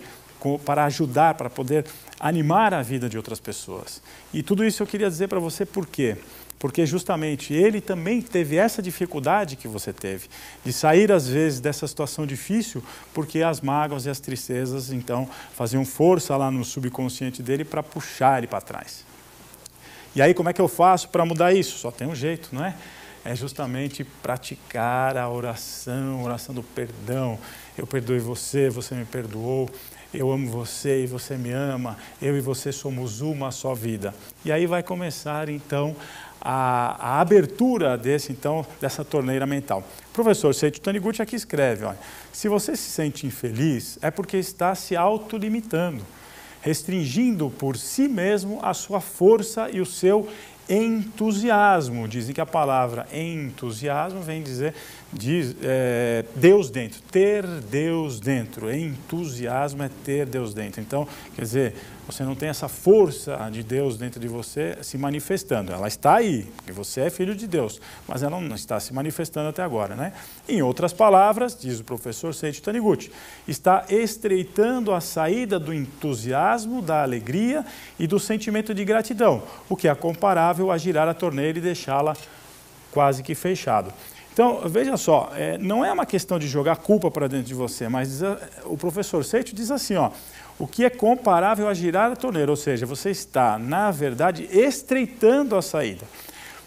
para ajudar, para poder animar a vida de outras pessoas. E tudo isso eu queria dizer para você por quê? Porque justamente ele também teve essa dificuldade que você teve, de sair às vezes dessa situação difícil, porque as mágoas e as tristezas então faziam força lá no subconsciente dele para puxar ele para trás. E aí como é que eu faço para mudar isso? Só tem um jeito, não é? É justamente praticar a oração do perdão. Eu perdoei você, você me perdoou. eu amo você e você me ama, eu e você somos uma só vida. E aí vai começar, então, a abertura dessa torneira mental. O professor Seiichi Taniguchi aqui escreve, olha, se você se sente infeliz, é porque está se autolimitando, restringindo por si mesmo a sua força e o seu entusiasmo. Dizem que a palavra entusiasmo vem dizer Deus dentro, ter Deus dentro. Entusiasmo é ter Deus dentro. Então, quer dizer, você não tem essa força de Deus dentro de você se manifestando. Ela está aí, porque você é filho de Deus, mas ela não está se manifestando até agora, né? Em outras palavras, diz o professor Seiichi Taniguchi, está estreitando a saída do entusiasmo, da alegria e do sentimento de gratidão, o que é comparável a girar a torneira e deixá-la quase que fechada. Então, veja só, não é uma questão de jogar culpa para dentro de você, mas o professor Seiichi diz assim, ó, o que é comparável a girar a torneira, ou seja, você está, na verdade, estreitando a saída.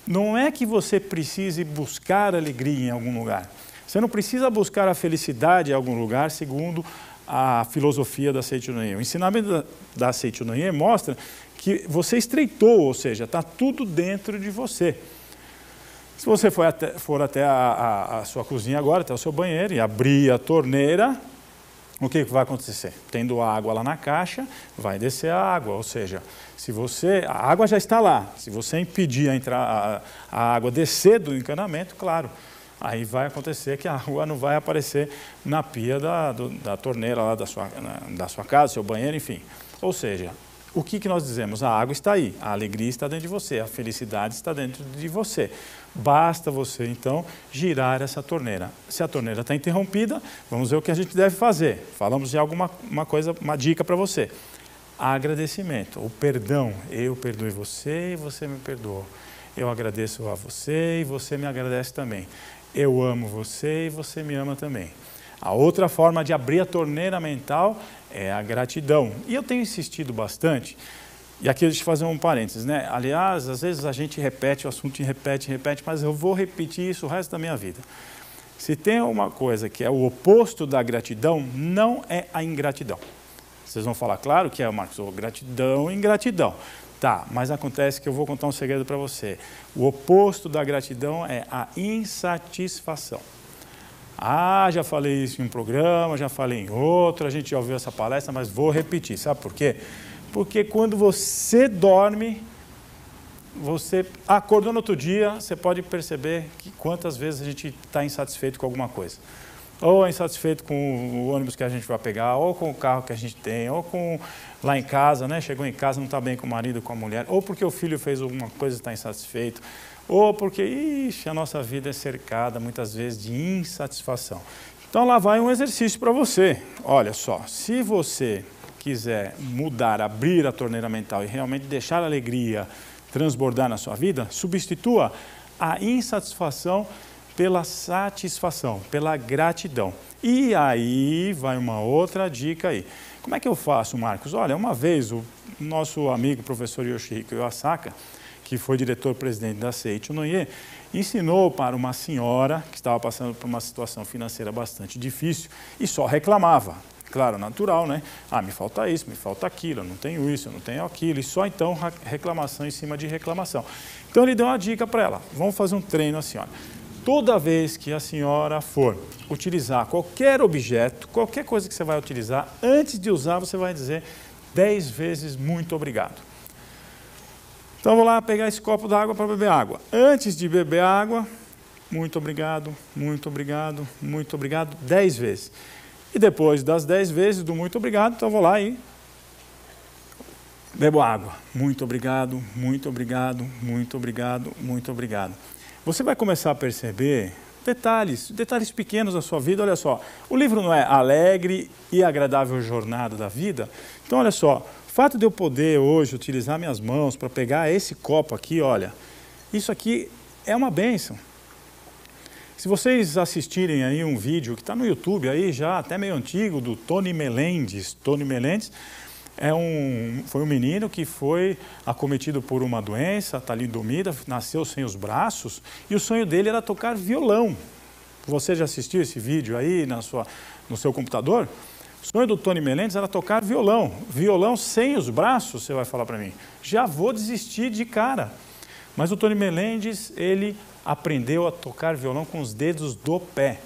Não é que você precise buscar alegria em algum lugar. Você não precisa buscar a felicidade em algum lugar, segundo a filosofia da Seiichi no Ie. O ensinamento da Seiichi no Ie mostra que você estreitou, ou seja, está tudo dentro de você. Se você for até a sua cozinha agora, até o seu banheiro, e abrir a torneira, o que vai acontecer? Tendo água lá na caixa, vai descer a água, ou seja, a água já está lá, se você impedir a água descer do encanamento, claro, aí vai acontecer que a água não vai aparecer na pia da torneira lá da sua casa, seu banheiro, enfim. Ou seja, o que nós dizemos? A água está aí, a alegria está dentro de você, a felicidade está dentro de você. Basta você, então, girar essa torneira. Se a torneira está interrompida, vamos ver o que a gente deve fazer. Falamos de uma dica para você. Agradecimento, o perdão. Eu perdoei você e você me perdoou. Eu agradeço a você e você me agradece também. Eu amo você e você me ama também. A outra forma de abrir a torneira mental é a gratidão. E eu tenho insistido bastante. E aqui deixa eu fazer um parênteses, né? Aliás, às vezes a gente repete o assunto, repete, mas eu vou repetir isso o resto da minha vida. Se tem uma coisa que é o oposto da gratidão, não é a ingratidão. Vocês vão falar, claro que é, Marcos, gratidão e ingratidão. Tá, mas acontece que eu vou contar um segredo para você. O oposto da gratidão é a insatisfação. Ah, já falei isso em um programa, já falei em outro, a gente já ouviu essa palestra, mas vou repetir. Sabe por quê? Porque quando você dorme, você acordou no outro dia, você pode perceber que quantas vezes a gente está insatisfeito com alguma coisa. Ou é insatisfeito com o ônibus que a gente vai pegar, ou com o carro que a gente tem, ou com lá em casa, né? Chegou em casa, não está bem com o marido, com a mulher, ou porque o filho fez alguma coisa e está insatisfeito, ou porque, a nossa vida é cercada muitas vezes de insatisfação. Então lá vai um exercício para você. Olha só, se você quiser mudar, abrir a torneira mental e realmente deixar a alegria transbordar na sua vida, substitua a insatisfação pela satisfação, pela gratidão. E aí vai uma outra dica aí. Como é que eu faço, Marcos? Olha, uma vez o nosso amigo professor Yoshihiko Iwasaka, que foi diretor-presidente da Seiichi no Ie, ensinou para uma senhora que estava passando por uma situação financeira bastante difícil e só reclamava. Claro, natural, né? Ah, me falta isso, me falta aquilo, eu não tenho isso, eu não tenho aquilo. E só então reclamação em cima de reclamação. Então ele deu uma dica para ela. Vamos fazer um treino assim, olha. Toda vez que a senhora for utilizar qualquer objeto, qualquer coisa que você vai utilizar, antes de usar você vai dizer 10 vezes muito obrigado. Então vou lá pegar esse copo d'água para beber água. Antes de beber água, muito obrigado, muito obrigado, muito obrigado, 10 vezes. E depois das 10 vezes do muito obrigado, então vou lá e bebo água. Muito obrigado, muito obrigado, muito obrigado, muito obrigado. Você vai começar a perceber detalhes pequenos da sua vida. Olha só, o livro não é Alegre e Agradável Jornada da Vida? Então, olha só, o fato de eu poder hoje utilizar minhas mãos para pegar esse copo aqui, olha, isso aqui é uma bênção. Se vocês assistirem aí um vídeo que está no YouTube aí já até meio antigo do Tony Melendez. Tony Melendez foi um menino que foi acometido por uma doença, talidomida, nasceu sem os braços e o sonho dele era tocar violão. Você já assistiu esse vídeo aí no seu computador? O sonho do Tony Melendes era tocar violão. Violão sem os braços, você vai falar para mim. Já vou desistir de cara. Mas o Tony Melendes, ele aprendeu a tocar violão com os dedos do pé.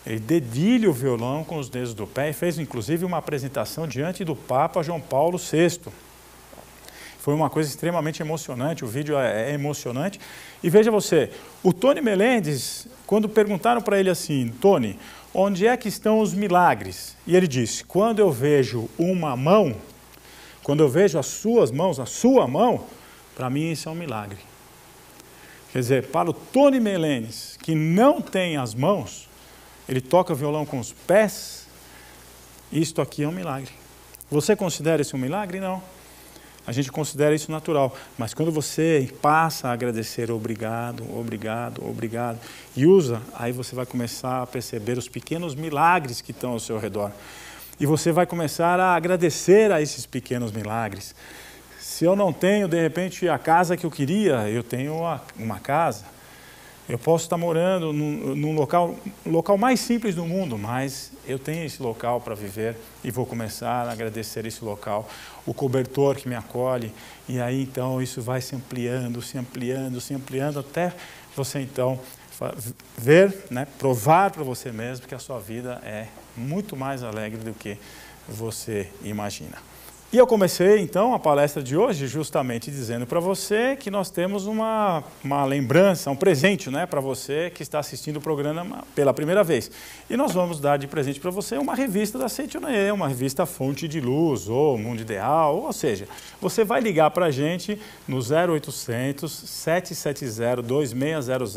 Ele dedilha o violão com os dedos do pé e fez, inclusive, uma apresentação diante do Papa João Paulo VI. Foi uma coisa extremamente emocionante, o vídeo é emocionante. E veja você, o Tony Melendes, quando perguntaram para ele assim, Tony, onde é que estão os milagres? E ele disse, quando eu vejo uma mão, quando eu vejo as suas mãos, a sua mão, para mim isso é um milagre. Quer dizer, para o Tony Melendes, que não tem as mãos, ele toca violão com os pés, isto aqui é um milagre. Você considera isso um milagre? Não. A gente considera isso natural. Mas quando você passa a agradecer obrigado, obrigado, obrigado, e usa, aí você vai começar a perceber os pequenos milagres que estão ao seu redor. E você vai começar a agradecer a esses pequenos milagres. Se eu não tenho, de repente, a casa que eu queria, eu tenho uma casa. Eu posso estar morando num local mais simples do mundo, mas eu tenho esse local para viver e vou começar a agradecer esse local, o cobertor que me acolhe, e aí então isso vai se ampliando, se ampliando, se ampliando, até você então ver, né, provar para você mesmo que a sua vida é muito mais alegre do que você imagina. E eu comecei, então, a palestra de hoje justamente dizendo para você que nós temos uma lembrança, um presente, né, para você que está assistindo o programa pela primeira vez. E nós vamos dar de presente para você uma revista da Seite Onoye, uma revista Fonte de Luz, ou Mundo Ideal, ou seja, você vai ligar para a gente no 0800 770 2600,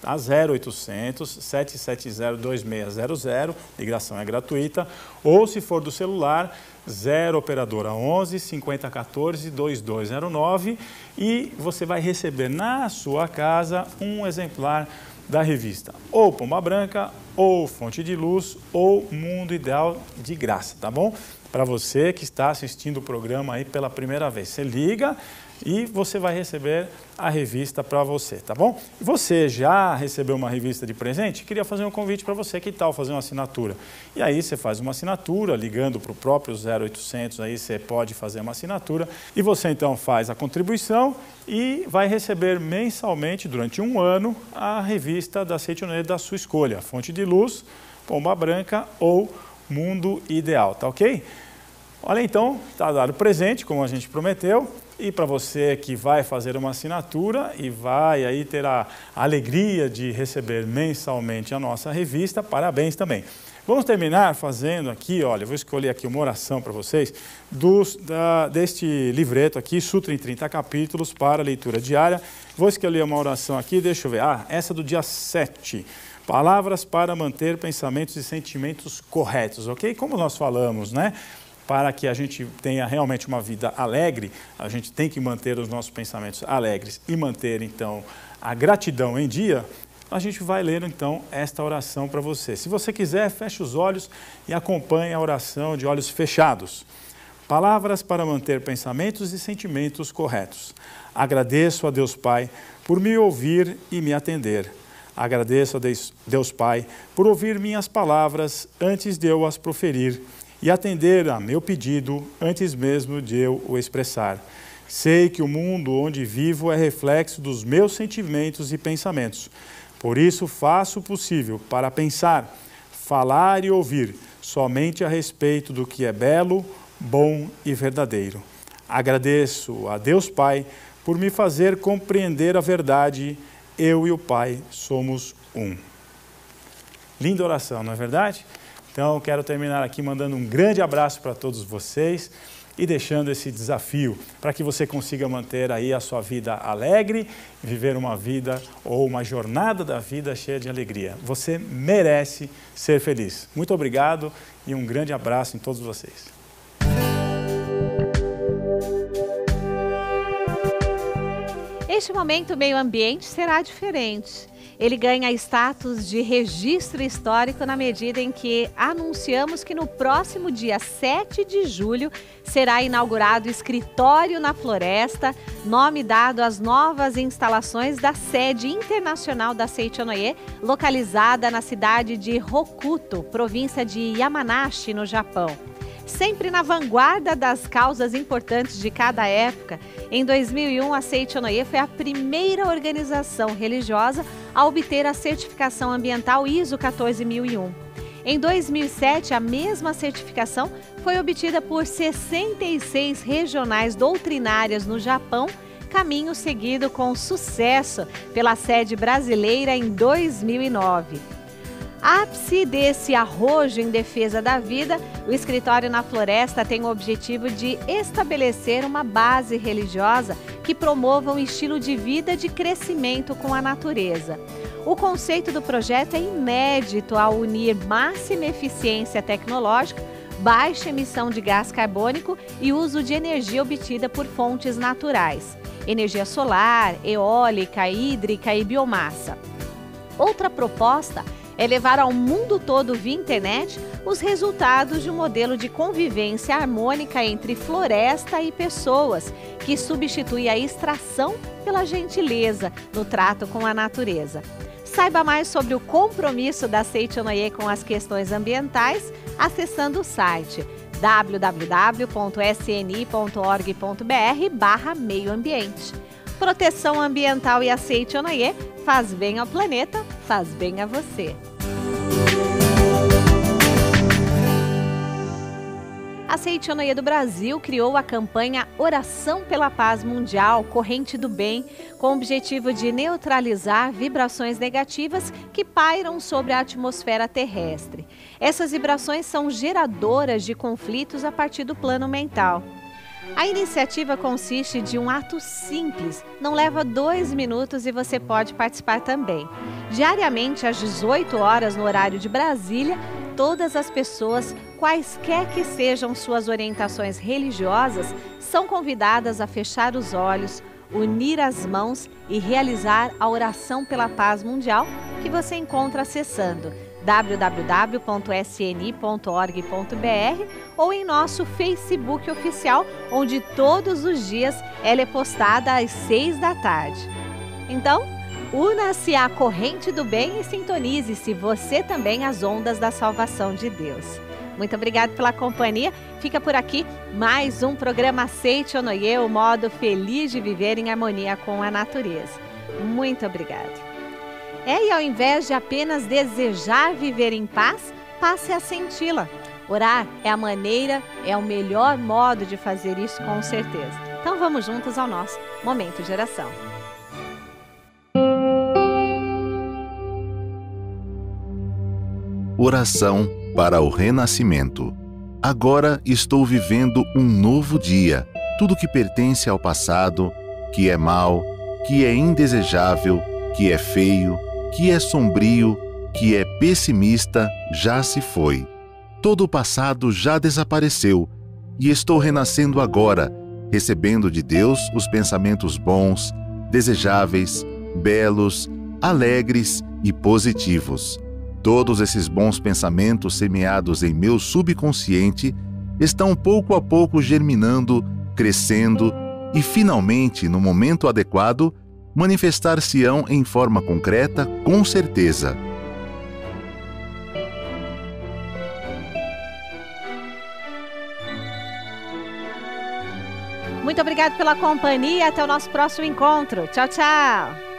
tá? 0800 770 2600, ligação é gratuita, ou se for do celular, 0 operadora 11 5014 2209 e você vai receber na sua casa um exemplar da revista ou Pomba Branca, ou Fonte de Luz, ou Mundo Ideal de graça, tá bom? Para você que está assistindo o programa aí pela primeira vez, você liga e você vai receber a revista para você, tá bom? Você já recebeu uma revista de presente? Queria fazer um convite para você, que tal fazer uma assinatura? E aí você faz uma assinatura, ligando para o próprio 0800, aí você pode fazer uma assinatura, e você então faz a contribuição e vai receber mensalmente, durante um ano, a revista da Seite Onoye da sua escolha, Fonte de Luz, Pomba Branca ou Mundo Ideal, tá ok? Olha então, está dado o presente, como a gente prometeu. E para você que vai fazer uma assinatura e vai aí ter a alegria de receber mensalmente a nossa revista, parabéns também. Vamos terminar fazendo aqui, olha, eu vou escolher aqui uma oração para vocês, deste livreto aqui, Sutra em 30 capítulos para leitura diária. Vou escolher uma oração aqui, deixa eu ver, essa do dia 7. Palavras para manter pensamentos e sentimentos corretos, ok? Como nós falamos, né? Para que a gente tenha realmente uma vida alegre, a gente tem que manter os nossos pensamentos alegres e manter, então, a gratidão em dia. A gente vai ler, então, esta oração para você. Se você quiser, feche os olhos e acompanhe a oração de olhos fechados. Palavras para manter pensamentos e sentimentos corretos. Agradeço a Deus Pai por me ouvir e me atender. Agradeço a Deus Pai por ouvir minhas palavras antes de eu as proferir e atender a meu pedido antes mesmo de eu o expressar. Sei que o mundo onde vivo é reflexo dos meus sentimentos e pensamentos. Por isso faço o possível para pensar, falar e ouvir somente a respeito do que é belo, bom e verdadeiro. Agradeço a Deus Pai por me fazer compreender a verdade. Eu e o Pai somos um. Linda oração, não é verdade? Então, quero terminar aqui mandando um grande abraço para todos vocês e deixando esse desafio para que você consiga manter aí a sua vida alegre, viver uma vida ou uma jornada da vida cheia de alegria. Você merece ser feliz. Muito obrigado e um grande abraço em todos vocês. Este momento meio ambiente será diferente. ele ganha status de registro histórico na medida em que anunciamos que no próximo dia 7 de julho será inaugurado o Escritório na Floresta, nome dado às novas instalações da sede internacional da Seichonoye, localizada na cidade de Hokuto, província de Yamanashi, no Japão. Sempre na vanguarda das causas importantes de cada época, em 2001 a Seichonoye foi a primeira organização religiosa a obter a certificação ambiental ISO 14001. Em 2007, a mesma certificação foi obtida por 66 regionais doutrinárias no Japão, caminho seguido com sucesso pela sede brasileira em 2009. Ápice desse arrojo em defesa da vida, o Escritório na Floresta tem o objetivo de estabelecer uma base religiosa que promova um estilo de vida de crescimento com a natureza. O conceito do projeto é inédito ao unir máxima eficiência tecnológica, baixa emissão de gás carbônico e uso de energia obtida por fontes naturais, energia solar, eólica, hídrica e biomassa. Outra proposta é levar ao mundo todo via internet os resultados de um modelo de convivência harmônica entre floresta e pessoas, que substitui a extração pela gentileza no trato com a natureza. Saiba mais sobre o compromisso da Seichonoye com as questões ambientais acessando o site www.sni.org.br/meio ambiente. Proteção ambiental e a Seichonoye faz bem ao planeta, faz bem a você. A Seichonoye do Brasil criou a campanha Oração pela Paz Mundial, Corrente do Bem, com o objetivo de neutralizar vibrações negativas que pairam sobre a atmosfera terrestre. Essas vibrações são geradoras de conflitos a partir do plano mental. A iniciativa consiste de um ato simples, não leva 2 minutos e você pode participar também. Diariamente, às 18 horas, no horário de Brasília, todas as pessoas, quaisquer que sejam suas orientações religiosas, são convidadas a fechar os olhos, unir as mãos e realizar a oração pela paz mundial, que você encontra acessando www.sni.org.br ou em nosso Facebook oficial, onde todos os dias ela é postada às 6 da tarde. Então, una-se à corrente do bem e sintonize-se você também às ondas da salvação de Deus. Muito obrigada pela companhia. Fica por aqui mais um programa Seichonoye, o modo feliz de viver em harmonia com a natureza. Muito obrigada. E ao invés de apenas desejar viver em paz, passe a senti-la. Orar é a maneira, é o melhor modo de fazer isso, com certeza. Então vamos juntos ao nosso Momento de Oração. Oração para o renascimento. Agora estou vivendo um novo dia. Tudo que pertence ao passado, que é mau, que é indesejável, que é feio, que é sombrio, que é pessimista, já se foi. Todo o passado já desapareceu e estou renascendo agora, recebendo de Deus os pensamentos bons, desejáveis, belos, alegres e positivos. Todos esses bons pensamentos semeados em meu subconsciente estão pouco a pouco germinando, crescendo e, finalmente, no momento adequado, manifestar-se-ão em forma concreta, com certeza. Muito obrigada pela companhia e até o nosso próximo encontro. Tchau, tchau!